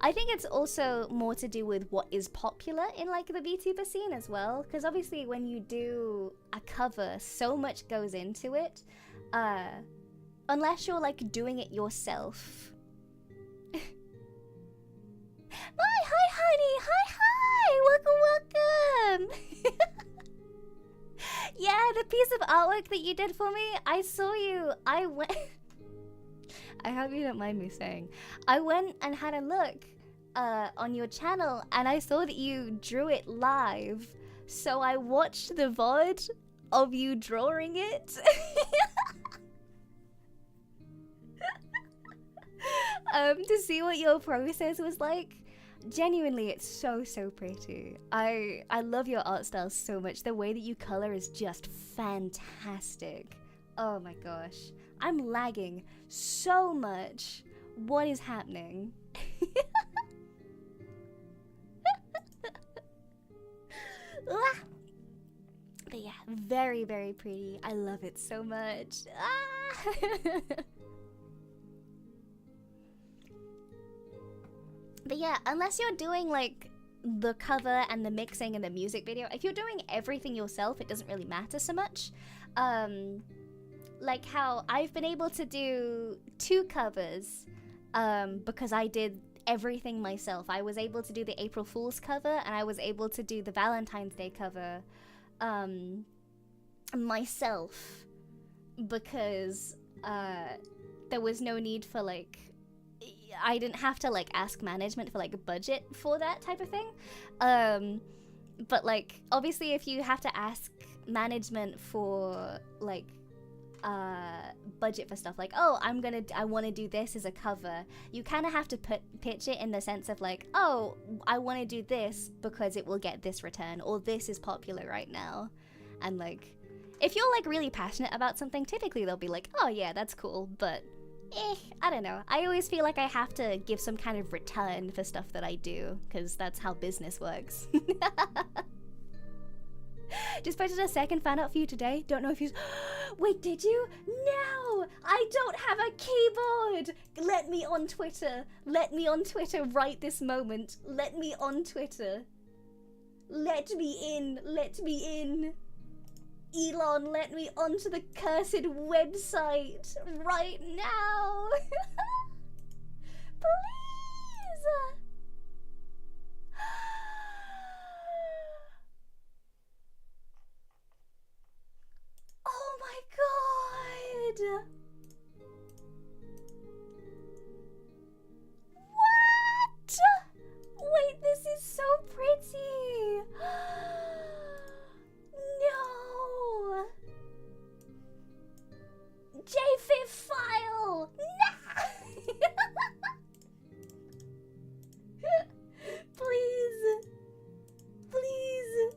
I think it's also more to do with what is popular in like the VTuber scene as well. Because obviously when you do a cover, so much goes into it. Unless you're like doing it yourself. Hi honey, hi, welcome. Yeah, the piece of artwork that you did for me, I saw you, I went, I hope you don't mind me saying, I went and had a look on your channel and I saw that you drew it live, so I watched the VOD of you drawing it. To see what your process was like. Genuinely, it's so pretty. I love your art style so much. The way that you color is just fantastic. Oh my gosh. I'm lagging so much. What is happening? But yeah, very pretty. I love it so much. But yeah, unless you're doing like the cover and the mixing and the music video, if you're doing everything yourself, it doesn't really matter so much. Like how I've been able to do 2 covers because I did everything myself. I was able to do the April Fool's cover and I was able to do the Valentine's Day cover myself because there was no need for like, I didn't have to like ask management for like a budget for that type of thing. But like obviously if you have to ask management for like budget for stuff like, oh, I want to do this as a cover, you kind of have to pitch it in the sense of like, oh, I want to do this because it will get this return, or this is popular right now. And like if you're like really passionate about something, typically they'll be like, oh yeah, that's cool, but I don't know. I always feel like I have to give some kind of return for stuff that I do, because that's how business works. Just posted a second fan art for you today. Don't know if you... Wait, did you? No! I don't have a keyboard! Let me on Twitter. Let me on Twitter right this moment. Let me on Twitter. Let me in. Let me in. Elon, let me onto the cursed website right now. Please. Oh my god. What? Wait, this is so pretty. No! JFIF file! No! Please! Please!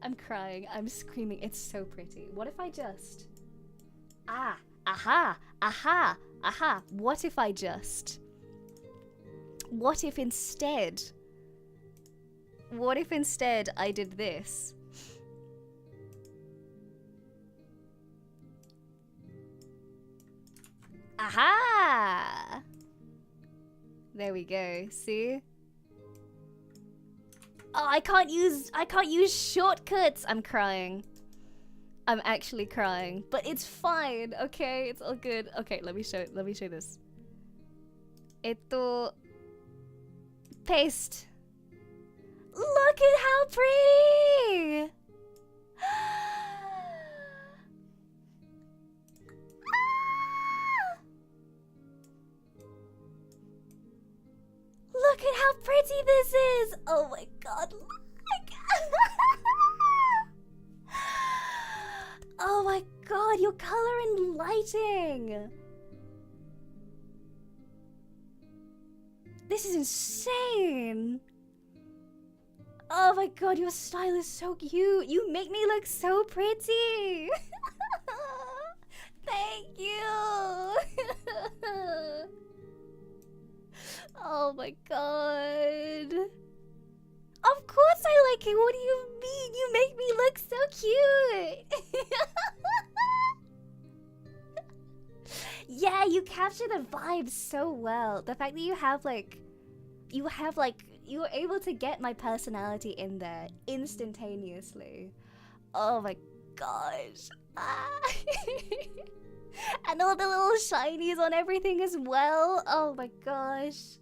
I'm crying. I'm screaming. It's so pretty. What if I just... Aha! What if I just... What if instead... What if instead I did this? Aha! There we go. See? Oh, I can't use shortcuts. I'm crying. I'm actually crying, but it's fine. Okay, it's all good. Okay, let me show this. Paste. Look at how pretty! Look at how pretty this is! Oh my god, look! Oh my god, your color and lighting! This is insane! Oh my god, your style is so cute! You make me look so pretty! Thank you! Oh my god. Of course I like it! What do you mean? You make me look so cute! Yeah, you capture the vibes so well. The fact that you have like, you were able to get my personality in there instantaneously. Oh my gosh. Ah. And all the little shinies on everything as well. Oh my gosh.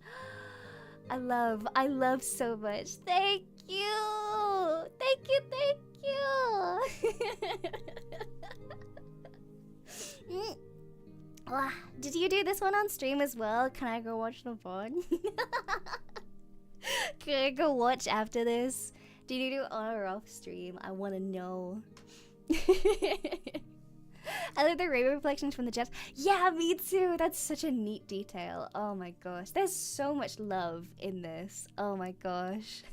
I love so much. Thank you. Thank you, thank you. Did you do this one on stream as well? Can I go watch the VOD? Can I go watch after this? Did you do it on or off stream? I want to know. I like the rainbow reflections from the jets. Yeah, me too. That's such a neat detail. Oh my gosh. There's so much love in this. Oh my gosh.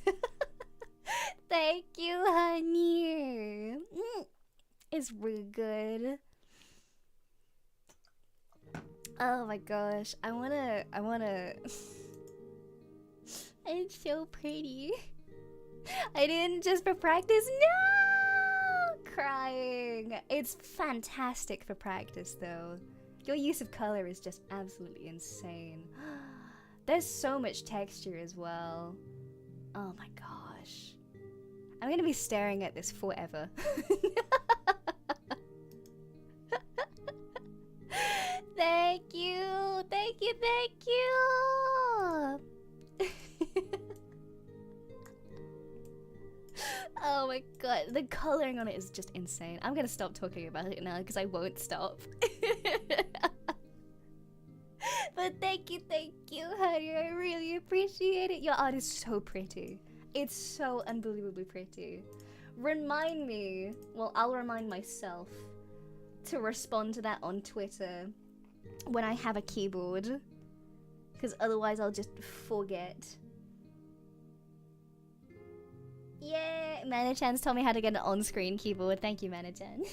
Thank you, honey. It's really good. Oh my gosh. I wanna... It's so pretty. I didn't just for practice. No! Crying. It's fantastic for practice though. Your use of color is just absolutely insane. There's so much texture as well. Oh my gosh. I'm gonna be staring at this forever. Thank you! Thank you, thank you! Oh my god, the coloring on it is just insane. I'm gonna stop talking about it now because I won't stop. But thank you, honey. I really appreciate it. Your art is so pretty. It's so unbelievably pretty. Remind me, well, I'll remind myself to respond to that on Twitter when I have a keyboard, because otherwise I'll just forget. Yeah, Mana-chan's told me how to get an on-screen keyboard. Thank you, Mana-chan.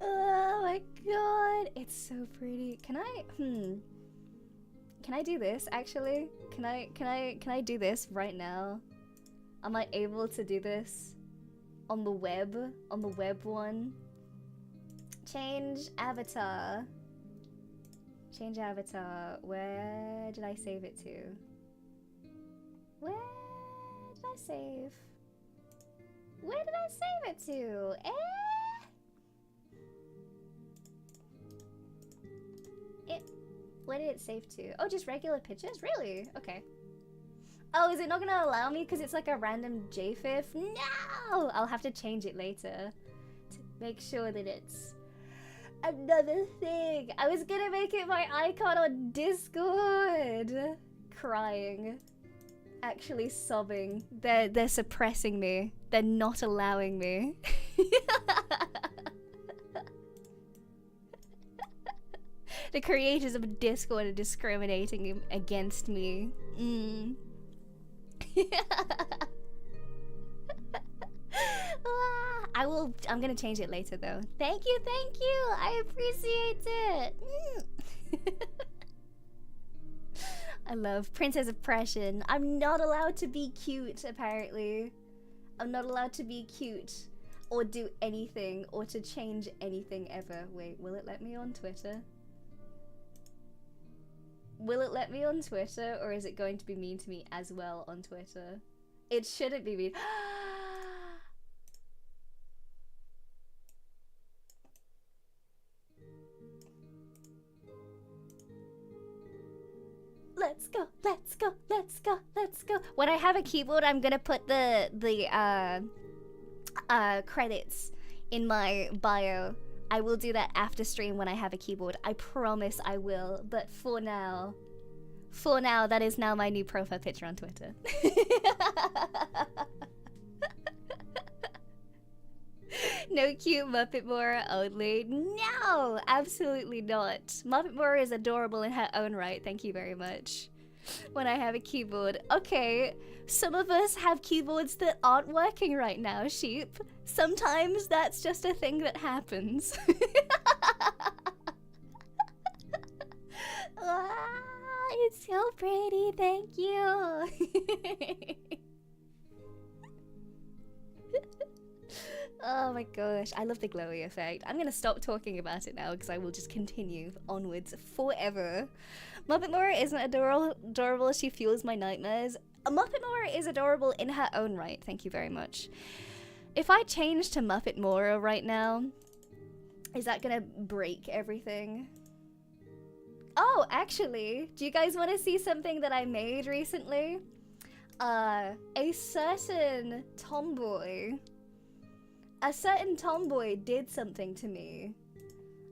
Oh my god, it's so pretty. Can I do this actually? Can I do this right now? Am I able to do this on the web? On the web one? Change avatar. Change avatar. Where did I save it to? Where did I save? Where did I save it to? Where did it save to? Oh, just regular pictures? Really? Okay. Oh, is it not gonna allow me because it's like a random JFIF? No! I'll have to change it later to make sure that it's another thing. I was gonna make it my icon on Discord. Crying. Actually sobbing. They're suppressing me. They're not allowing me. The creators of Discord are discriminating against me. I'm gonna change it later though. Thank you, I appreciate it. I love Princess Oppression. I'm not allowed to be cute, apparently. I'm not allowed to be cute or do anything or to change anything ever. Wait, will it let me on Twitter? Will it let me on Twitter, or is it going to be mean to me as well on Twitter? It shouldn't be mean. let's go, let's go, let's go, let's go. When I have a keyboard, I'm gonna put the credits in my bio. I will do that after stream when I have a keyboard. I promise I will. But for now, that is now my new profile picture on Twitter. No cute Muppet Mora only. No, absolutely not. Muppet Mora is adorable in her own right. Thank you very much. When I have a keyboard. Okay, some of us have keyboards that aren't working right now, sheep. Sometimes that's just a thing that happens. Ah, it's so pretty, thank you. Oh my gosh, I love the glowy effect. I'm gonna stop talking about it now because I will just continue onwards forever. Muppet Mora isn't adorable, she fuels my nightmares. Muppet Mora is adorable in her own right, thank you very much. If I change to Muppet Mora right now, is that gonna break everything? Oh, actually, do you guys want to see something that I made recently? A certain tomboy did something to me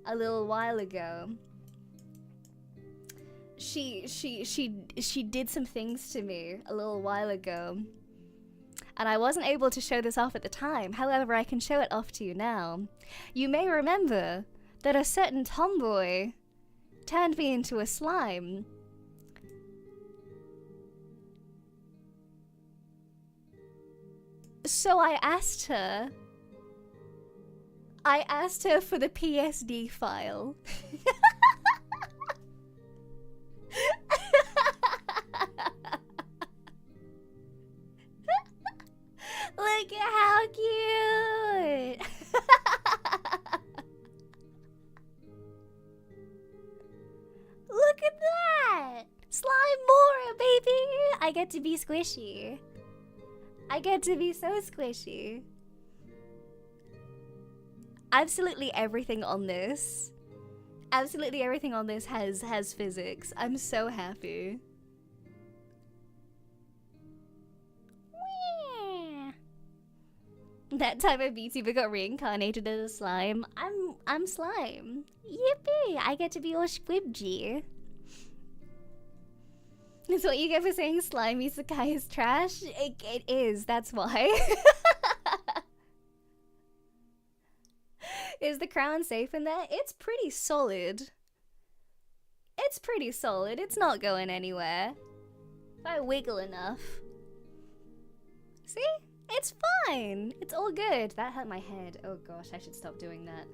a little while ago. She did some things to me a little while ago. And I wasn't able to show this off at the time. However, I can show it off to you now. You may remember that a certain tomboy turned me into a slime. So I asked her for the PSD file. Look at how cute! Look at that! Slime Mora, baby! I get to be squishy. I get to be so squishy. Absolutely everything on this has physics. I'm so happy. That time a VTuber got reincarnated as a slime. I'm slime. Yippee! I get to be all squibgy. That's what you get for saying slimy Sakai is trash? It is, that's why. Is the crown safe in there? It's pretty solid. It's pretty solid. It's not going anywhere. If I wiggle enough. See? It's fine. It's all good. That hurt my head. Oh gosh, I should stop doing that.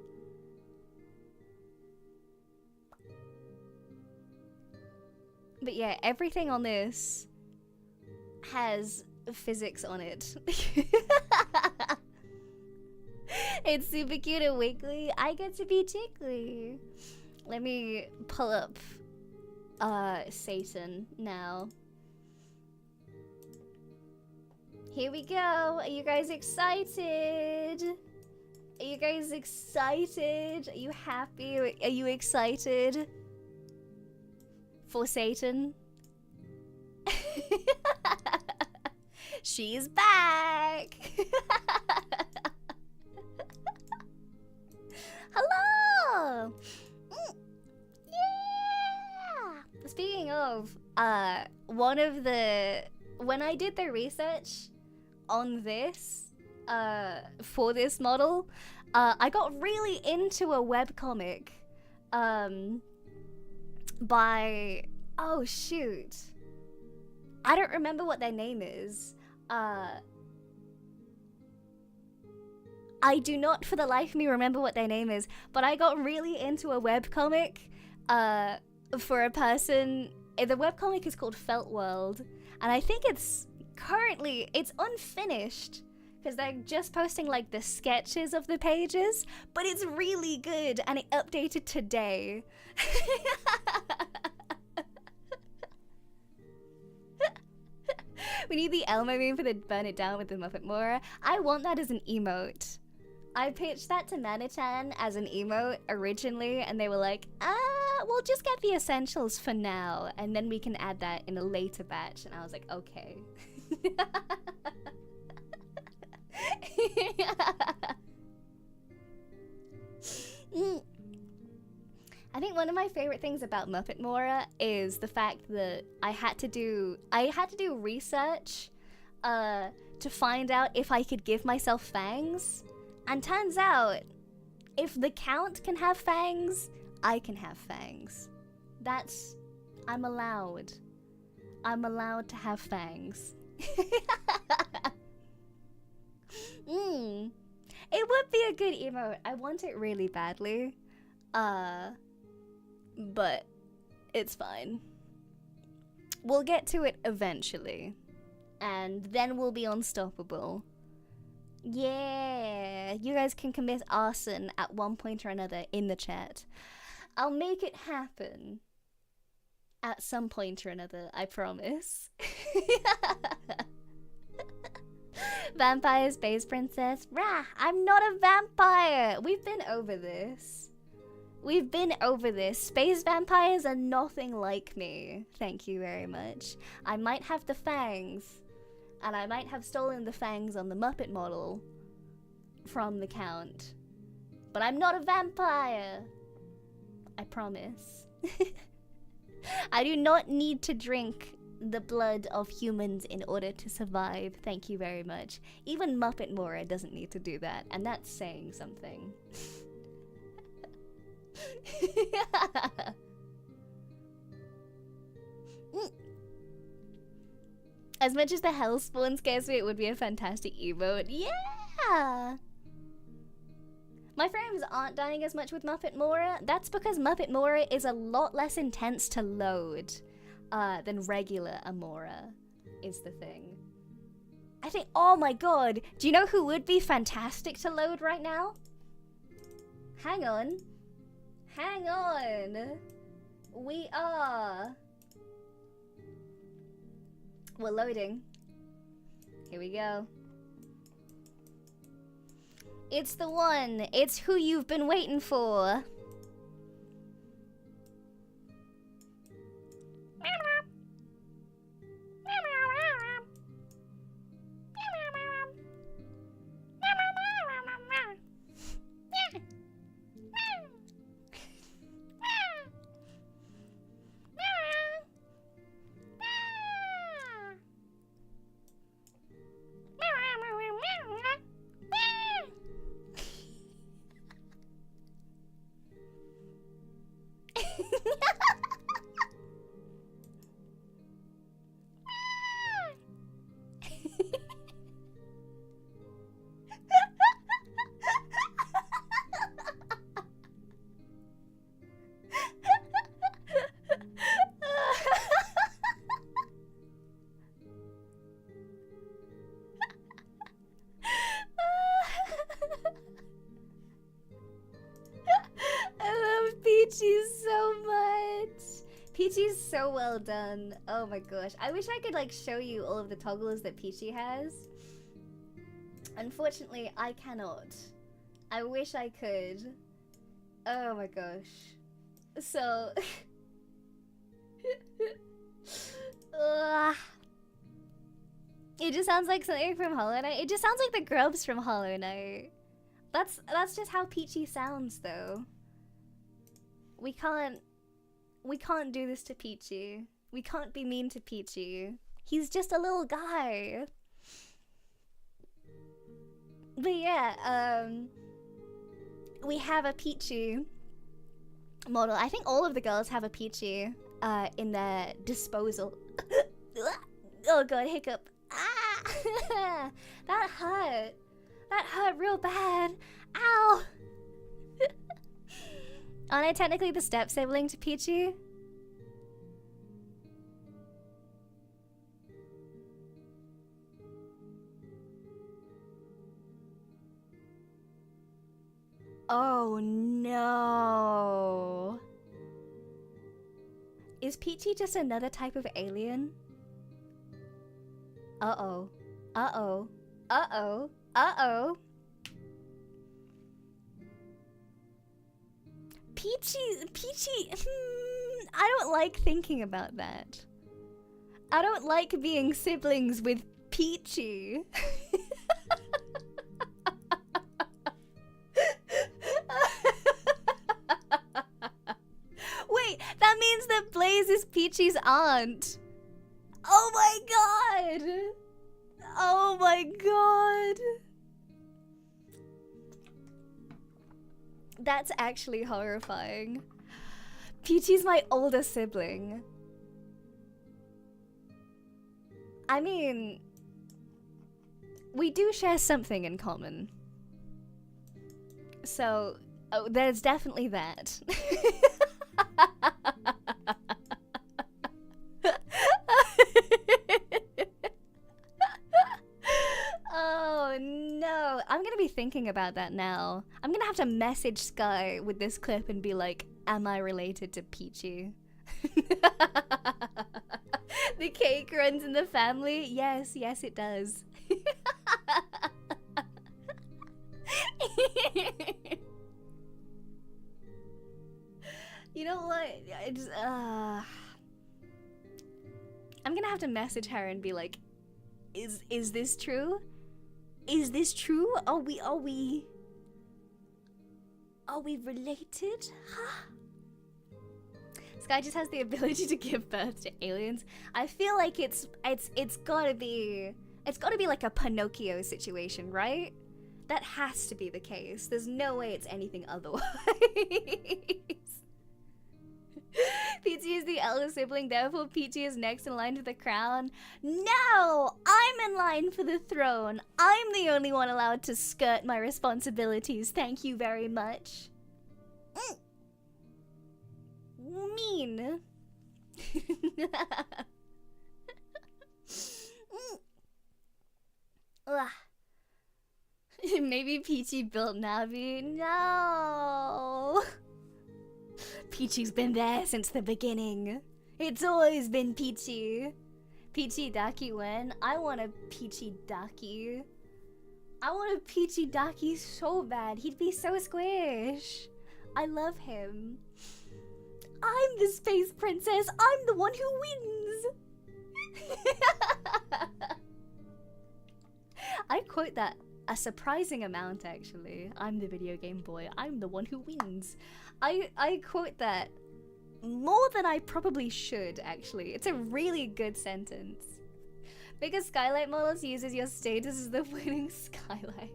But yeah, everything on this has physics on it. It's super cute and wiggly. I get to be tickly. Let me pull up Satan now. Here we go. Are you guys excited? Are you guys excited? Are you happy? Are you excited? For Satan? She's back! Hello! Yeah! Speaking of, when I did the research on this, for this model, I got really into a webcomic, by, oh shoot, I don't remember what their name is. I do not for the life of me remember what their name is, but I got really into a webcomic for a person. The webcomic is called Felt World, and I think it's unfinished because they're just posting like the sketches of the pages, but it's really good and it updated today. We need the Elmo meme for the burn it down with the Muppet Mora. I want that as an emote. I pitched that to Manachan as an emote originally, and they were like, we'll just get the essentials for now, and then we can add that in a later batch. And I was like, okay. I think one of my favorite things about Muppet Mora is the fact that I had to do research to find out if I could give myself fangs. And turns out, if the Count can have fangs, I can have fangs. I'm allowed. I'm allowed to have fangs. It would be a good emote. I want it really badly. But it's fine. We'll get to it eventually. And then we'll be unstoppable. Yeah, you guys can commit arson at one point or another in the chat. I'll make it happen. At some point or another, I promise. Vampire Space Princess. Rah, I'm not a vampire. We've been over this. We've been over this. Space vampires are nothing like me. Thank you very much. I might have the fangs. And I might have stolen the fangs on the Muppet model from the Count. But I'm not a vampire. I promise. I do not need to drink the blood of humans in order to survive. Thank you very much. Even Muppet Mora doesn't need to do that. And that's saying something. As much as the Hellspawn scares me, it would be a fantastic emote. Yeah! My frames aren't dying as much with Muppet Mora. That's because Muppet Mora is a lot less intense to load than regular Amora, is the thing. I think, oh my god, do you know who would be fantastic to load right now? Hang on. Hang on. We're loading. Here we go. It's the one. It's who you've been waiting for. Peachy's so well done. Oh my gosh. I wish I could like show you all of the toggles that Peachy has. Unfortunately, I cannot. I wish I could. Oh my gosh. So... It just sounds like something from Hollow Knight. It just sounds like the grubs from Hollow Knight. That's just how Peachy sounds though. We can't do this to Peachy. We can't be mean to Peachy. He's just a little guy. But yeah, we have a Peachy model. I think all of the girls have a Peachy in their disposal. Oh god, hiccup. Ah! That hurt. That hurt real bad. Ow! Aren't I technically the step-sibling to Peachy? Oh no. Is Peachy just another type of alien? Uh-oh. Uh-oh. Uh-oh. Uh-oh. Peachy, I don't like thinking about that. I don't like being siblings with Peachy. Wait, that means that Blaise is Peachy's aunt. Oh my god! Oh my god! That's actually horrifying. Peachy's my older sibling. I mean, we do share something in common. So, oh, there's definitely that. Oh no, I'm gonna be thinking about that now. I'm gonna have to message Sky with this clip and be like, am I related to Peachy? The cake runs in the family? Yes, yes it does. You know what? I'm gonna have to message her and be like, is this true? Is this true? Are we related? Huh? Sky just has the ability to give birth to aliens. I feel like it's gotta be like a Pinocchio situation, right? That has to be the case. There's no way it's anything otherwise. Peachy is the elder sibling, therefore Peachy is next in line to the crown. No! I'm in line for the throne. I'm the only one allowed to skirt my responsibilities. Thank you very much. Mean. Maybe Peachy built Navi. No. Peachy's been there since the beginning. It's always been Peachy. Peachy Daki when? I want a Peachy Daki. I want a Peachy Daki so bad. He'd be so squish. I love him. I'm the space princess. I'm the one who wins. I quote that a surprising amount, actually. I'm the video game boy. I'm the one who wins. I quote that more than I probably should, actually. It's a really good sentence. Because Skylight models uses your status as the winning Skylight.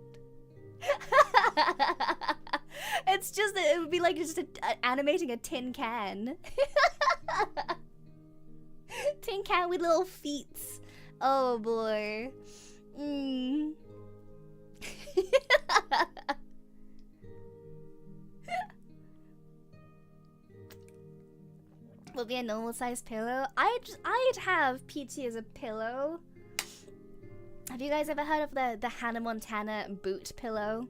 It's just, it would be like just animating a tin can. Tin can with little feet. Oh boy. Will be a normal sized pillow. I'd have Peachy as a pillow. Have you guys ever heard of the Hannah Montana boot pillow?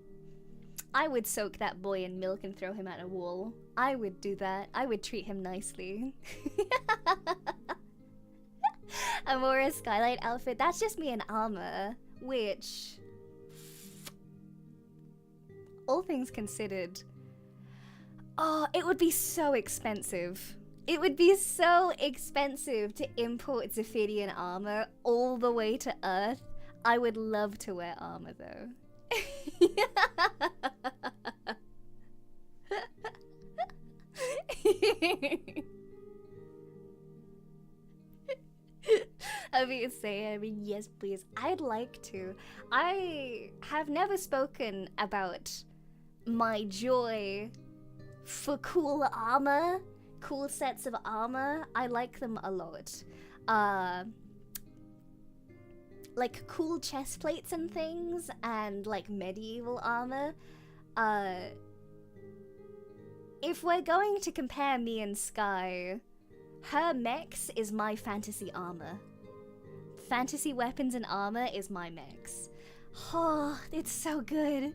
I would soak that boy in milk and throw him at a wall. I would do that. I would treat him nicely. Amora Skylight outfit. That's just me in armor, which, all things considered, oh, it would be so expensive. It would be so expensive to import Zephydian armor all the way to Earth. I would love to wear armor though. I mean, yes, please. I'd like to. I have never spoken about my joy for cool armor, cool sets of armor. I like them a lot. Like cool chest plates and things, and like medieval armor. If we're going to compare me and Sky, her mechs is my fantasy armor. Fantasy weapons and armor is my mechs. Oh, it's so good.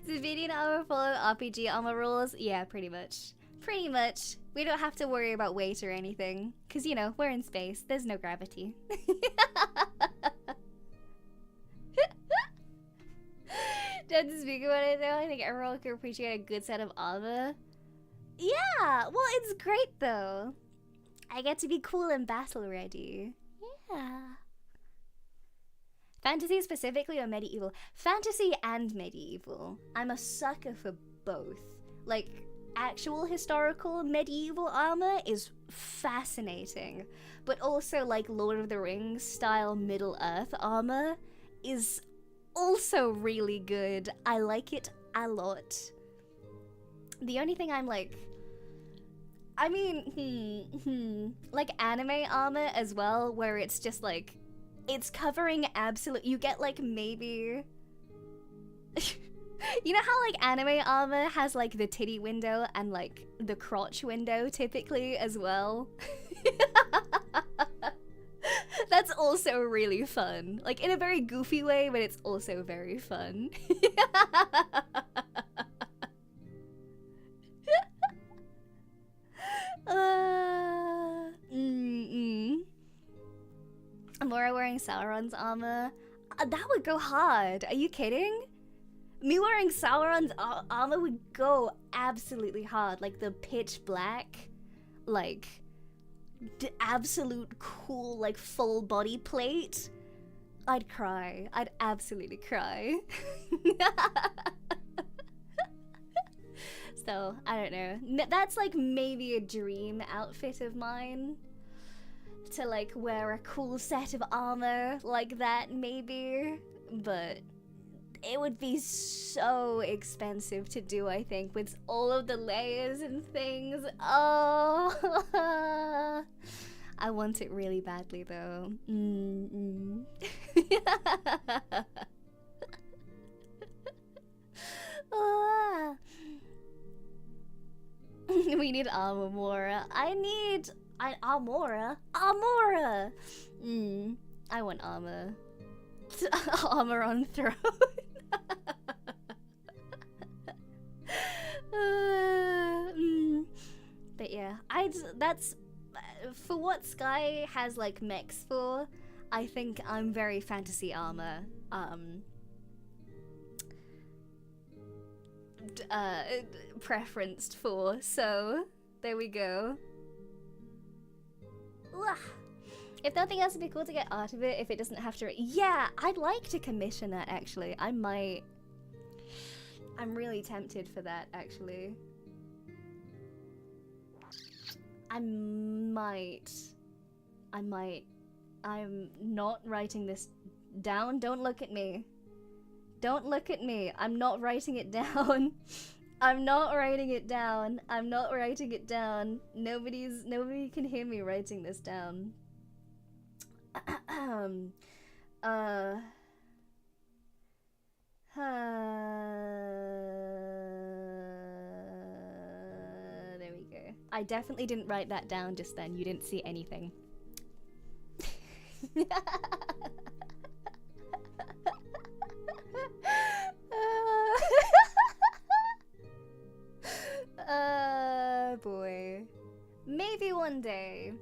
Civilian armor follow RPG armor rules? Yeah, pretty much. Pretty much. We don't have to worry about weight or anything. Because, you know, we're in space. There's no gravity. Don't speak about it though. I think everyone can appreciate a good set of armor. Yeah, well, it's great though. I get to be cool and battle ready. Yeah. Fantasy specifically or medieval? Fantasy and medieval. I'm a sucker for both. Like, actual historical medieval armor is fascinating, but also like Lord of the Rings style Middle Earth armor is also really good. I like it a lot. The only thing I'm like, I mean, like anime armor as well, where it's just like, it's covering absolute, you get like maybe, you know how like anime armor has like the titty window and like the crotch window typically as well? That's also really fun. Like in a very goofy way, but it's also very fun. Amora wearing Sauron's armor? That would go hard. Are you kidding? Me wearing Sauron's armor would go absolutely hard. Like the pitch black, like the absolute cool, like full body plate. I'd cry. I'd absolutely cry. So, I don't know. That's like maybe a dream outfit of mine. To like wear a cool set of armor like that maybe. But it would be so expensive to do, I think, with all of the layers and things. Oh, I want it really badly though. We need Amora. Amora? Amora! I want armor. Armor on throne. But yeah, that's for what Sky has like mechs for. I think I'm very fantasy armor preferenced for, so there we go. If nothing else, it'd be cool to get art of it if it doesn't have to. Yeah, I'd like to commission that actually. I might. I'm really tempted for that actually. I might. I'm not writing this down. Don't look at me. Don't look at me. I'm not writing it down. I'm not writing it down. I'm not writing it down. Nobody can hear me writing this down. There we go. I definitely didn't write that down just then. You didn't see anything. Boy. Maybe one day.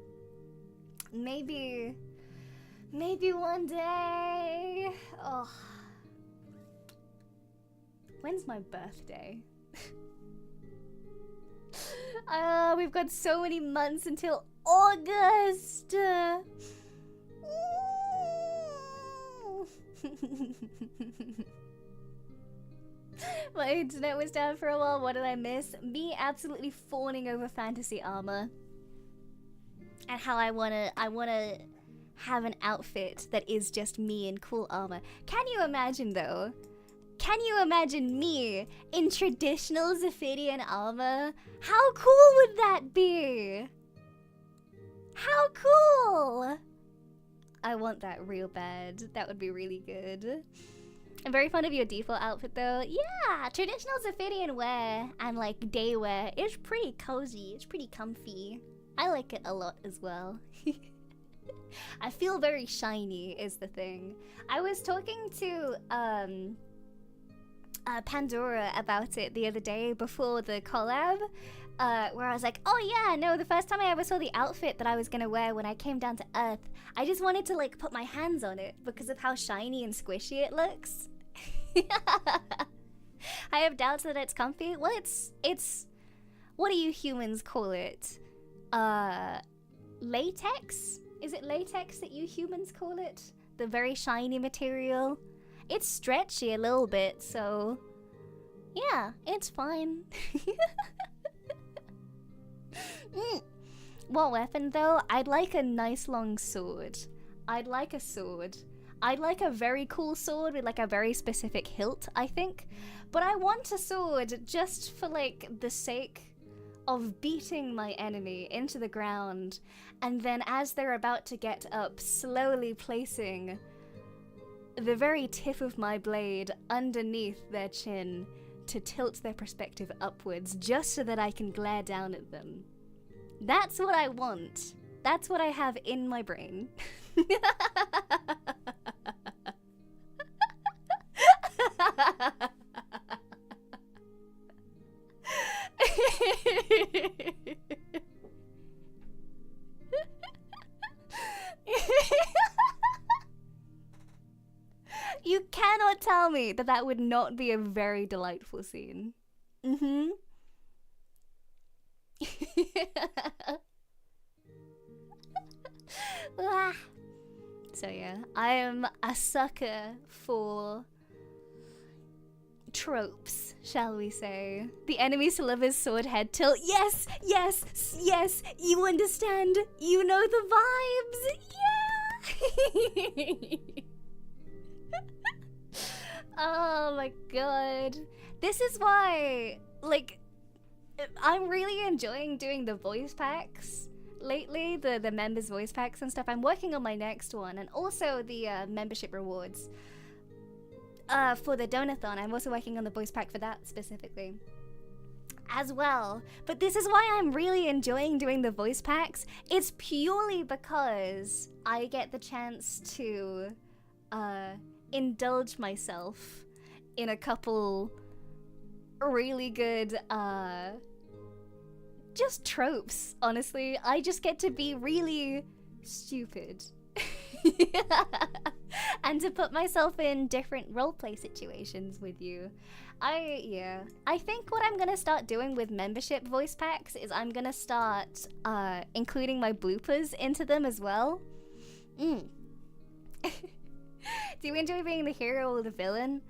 Maybe one day. Oh. When's my birthday? We've got so many months until August. My internet was down for a while. What did I miss? Me absolutely fawning over fantasy armor. And how I wanna have an outfit that is just me in cool armor. Can you imagine though? Can you imagine me in traditional Zephydian armor? How cool would that be? How cool! I want that real bad. That would be really good. I'm very fond of your default outfit though. Yeah, traditional Zephydian wear and like day wear is pretty cozy. It's pretty comfy. I like it a lot as well. I feel very shiny is the thing. I was talking to Pandora about it the other day before the collab, where I was like, oh yeah, no, the first time I ever saw the outfit that I was gonna wear when I came down to Earth, I just wanted to like put my hands on it because of how shiny and squishy it looks. I have doubts that it's comfy. Well, it's what do you humans call it? Latex? Is it latex that you humans call it? The very shiny material. It's stretchy a little bit, so yeah, it's fine. What weapon though? I'd like a nice long sword. I'd like a sword. I'd like a very cool sword with like a very specific hilt, I think. But I want a sword just for like the sake of beating my enemy into the ground, and then as they're about to get up, slowly placing the very tip of my blade underneath their chin to tilt their perspective upwards, just so that I can glare down at them. That's what I want. That's what I have in my brain. You cannot tell me that that would not be a very delightful scene. Mm-hmm. So yeah, I am a sucker for tropes, shall we say. The enemy delivers sword head tilt. Yes, yes, yes, you understand. You know the vibes. Yeah. Oh my god. This is why, like, I'm really enjoying doing the voice packs lately, the members voice packs and stuff. I'm working on my next one, and also the membership rewards for the donathon. I'm also working on the voice pack for that specifically as well. But this is why I'm really enjoying doing the voice packs. It's purely because I get the chance to indulge myself in a couple really good just tropes, honestly. I just get to be really stupid. And to put myself in different roleplay situations with you. I think what I'm gonna start doing with membership voice packs is I'm gonna start including my bloopers into them as well. Do you enjoy being the hero or the villain?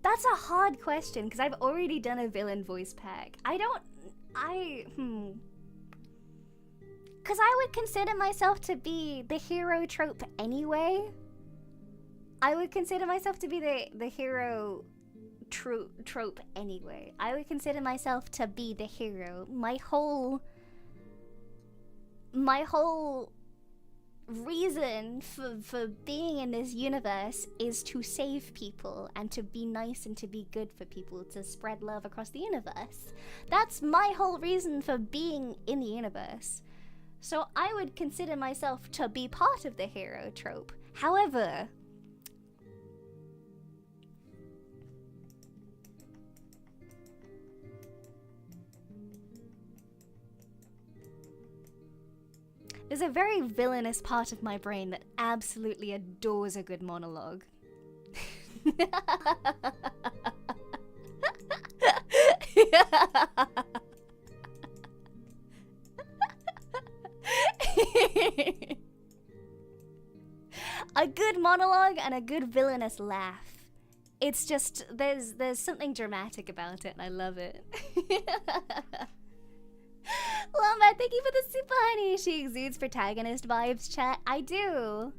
That's a hard question, because I've already done a villain voice pack. Because I would consider myself to be the hero trope anyway. I would consider myself to be the hero trope anyway. I would consider myself to be the hero. My whole reason for being in this universe is to save people and to be nice and to be good for people, to spread love across the universe. That's my whole reason for being in the universe. So I would consider myself to be part of the hero trope. However, there's a very villainous part of my brain that absolutely adores a good monologue. A good monologue and a good villainous laugh. It's just, there's something dramatic about it, and I love it. Lombat, thank you for the super honey. She exudes protagonist vibes, chat. I do.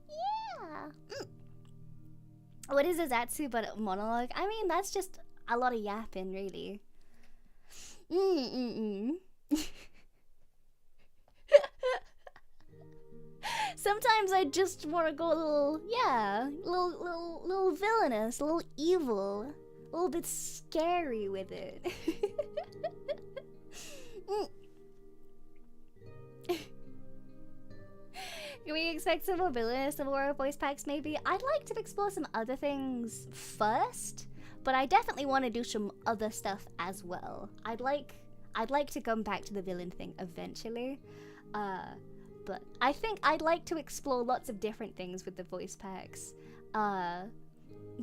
Yeah. What is a Zatsu but a monologue? I mean, that's just a lot of yapping, really. Sometimes I just want to go a little, yeah, little villainous, a little evil. A little bit scary with it. Can we expect some more villainous Amora voice packs maybe? I'd like to explore some other things first, but I definitely want to do some other stuff as well. I'd like to come back to the villain thing eventually. But I think I'd like to explore lots of different things with the voice packs.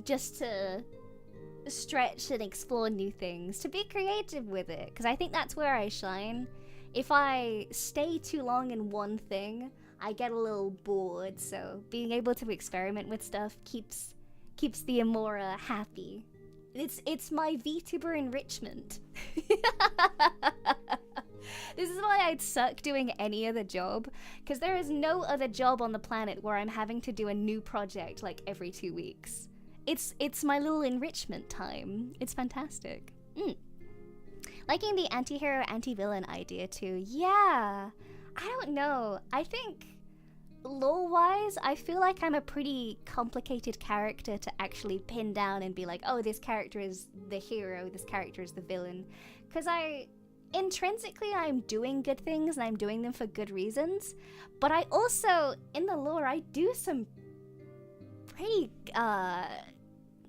just to stretch and explore new things, to be creative with it, because I think that's where I shine. If I stay too long in one thing, I get a little bored, so being able to experiment with stuff keeps the Amora happy. It's my VTuber enrichment. This is why I'd suck doing any other job, because there is no other job on the planet where I'm having to do a new project like every 2 weeks. It's my little enrichment time. It's fantastic. Liking the anti-hero, anti-villain idea too. Yeah, I don't know. I think lore-wise, I feel like I'm a pretty complicated character to actually pin down and be like, oh, this character is the hero, this character is the villain. Because intrinsically, I'm doing good things and I'm doing them for good reasons. But I also, in the lore, I do some pretty,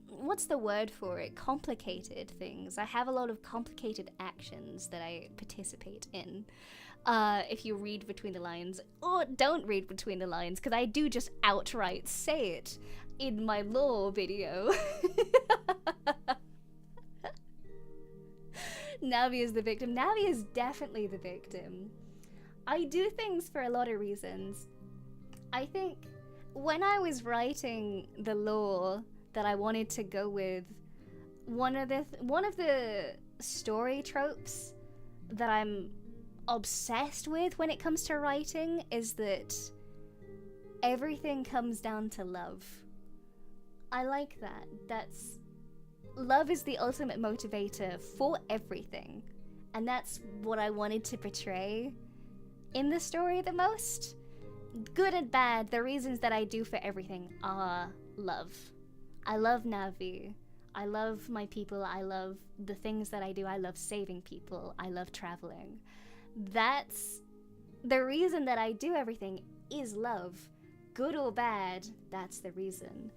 what's the word for it? Complicated things. I have a lot of complicated actions that I participate in. If you read between the lines, or don't read between the lines, because I do just outright say it in my lore video. Navi is the victim. Navi is definitely the victim. I do things for a lot of reasons. I think when I was writing the lore that I wanted to go with, one of the story tropes that I'm obsessed with when it comes to writing is that everything comes down to love. I like that. Love is the ultimate motivator for everything, and that's what I wanted to portray in the story the most. Good and bad, the reasons that I do for everything are love. I love Navi. I love my people. I love the things that I do. I love saving people. I love traveling. That's the reason that I do everything, is love. Good or bad, that's the reason.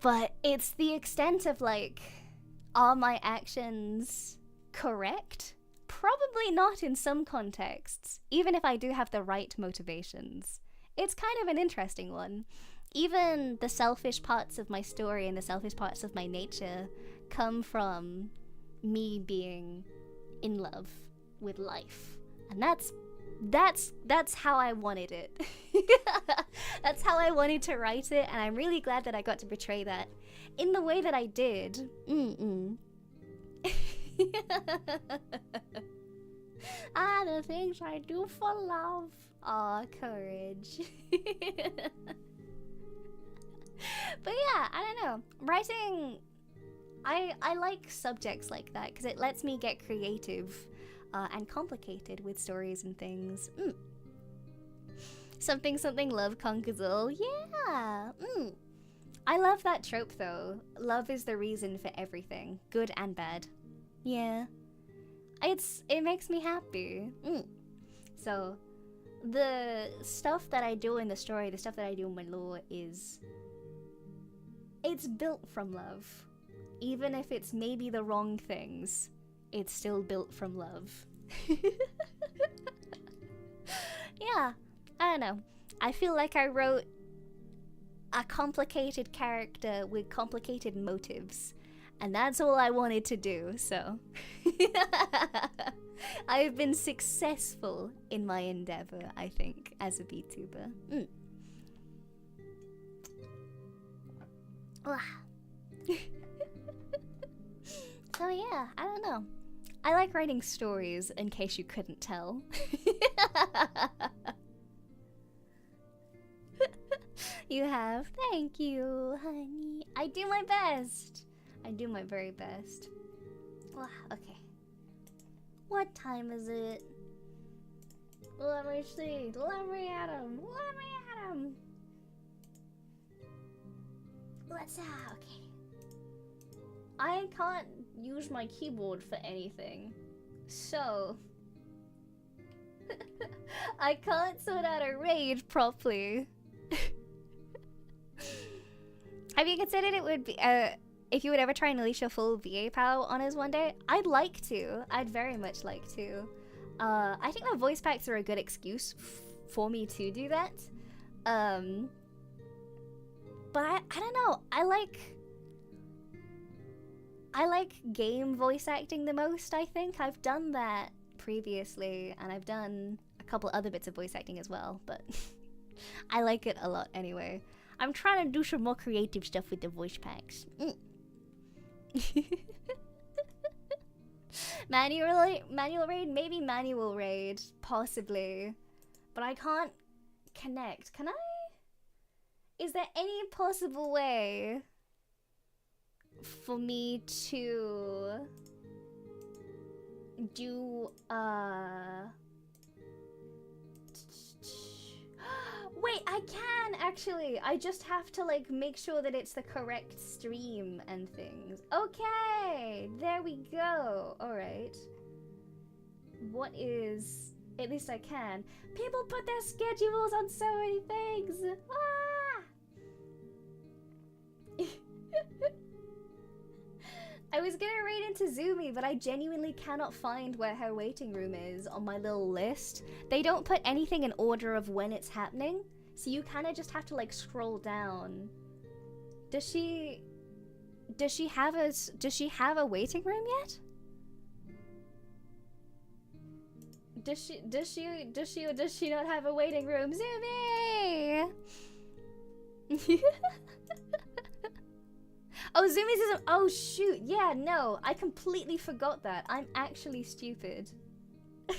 But it's the extent of like, are my actions correct? Probably not in some contexts, even if I do have the right motivations. It's kind of an interesting one. Even the selfish parts of my story and the selfish parts of my nature come from me being in love with life. And that's how I wanted it. That's how I wanted to write it, and I'm really glad that I got to portray that in the way that I did. The things I do for love. Aw, courage. But yeah, I don't know. Writing, I like subjects like that because it lets me get creative and complicated with stories and things. Something love conquers all. Yeah. I love that trope though. Love is the reason for everything, good and bad. Yeah. It makes me happy. So the stuff that I do in the story, the stuff that I do in my lore it's built from love. Even if it's maybe the wrong things, it's still built from love. Yeah, I don't know. I feel like I wrote a complicated character with complicated motives, and that's all I wanted to do, so. I've been successful in my endeavor, I think, as a VTuber. So yeah, I don't know. I like writing stories, in case you couldn't tell. You have. Thank you, honey. I do my best. I do my very best. Okay. What time is it? Let me see. Let me at him. Let me at him. Okay. I can't use my keyboard for anything, so I can't sort out a raid properly. Have you considered it would be if you would ever try and unleash your full VA power on us one day? I'd like to. I'd very much like to. I think the voice packs are a good excuse for me to do that. But I don't know. I like I like game voice acting the most, I think. I've done that previously, and I've done a couple other bits of voice acting as well, but I like it a lot anyway. I'm trying to do some more creative stuff with the voice packs. Manual raid? Maybe manual raid, possibly. But I can't connect. Can I? Is there any possible way for me to do wait, I can actually. I just have to like make sure that it's the correct stream and things. Okay, there we go. All right. What is? At least I can. People put their schedules on so many things. Ah! I was gonna raid into ZUMI, but I genuinely cannot find where her waiting room is on my little list. They don't put anything in order of when it's happening, so you kind of just have to like scroll down. Does she have a waiting room yet? Does she or does she not have a waiting room? ZUMI! Oh, Zumi's isn't. Oh, shoot. Yeah, no. I completely forgot that. I'm actually stupid. I'm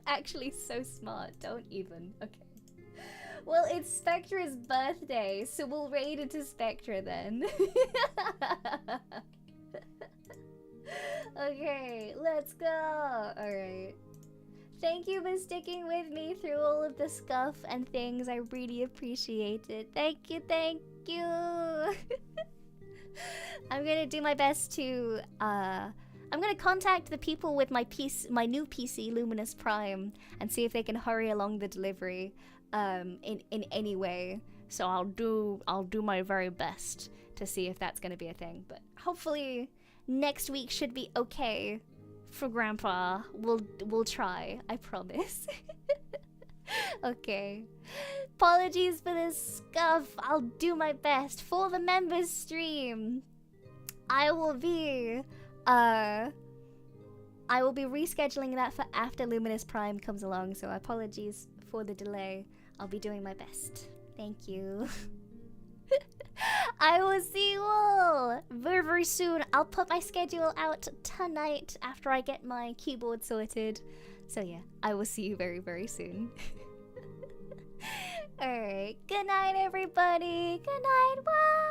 actually so smart. Don't even. Okay. Well, it's Spectra's birthday, so we'll raid into Spectra then. Okay, let's go. Alright. Thank you for sticking with me through all of the scuff and things. I really appreciate it. Thank you, thank you. I'm gonna do my best to, I'm gonna contact the people with my new PC, Luminous Prime, and see if they can hurry along the delivery, in any way. So I'll do my very best to see if that's gonna be a thing. But hopefully next week should be okay for Grandpa. We'll try, I promise. Okay. Apologies for this scuff. I'll do my best for the members stream. I will be rescheduling that for after Luminous Prime comes along, so apologies for the delay. I'll be doing my best. Thank you. I will see you all very, very soon. I'll put my schedule out tonight after I get my keyboard sorted. So yeah, I will see you very, very soon. Alright, good night everybody. Good night, wow.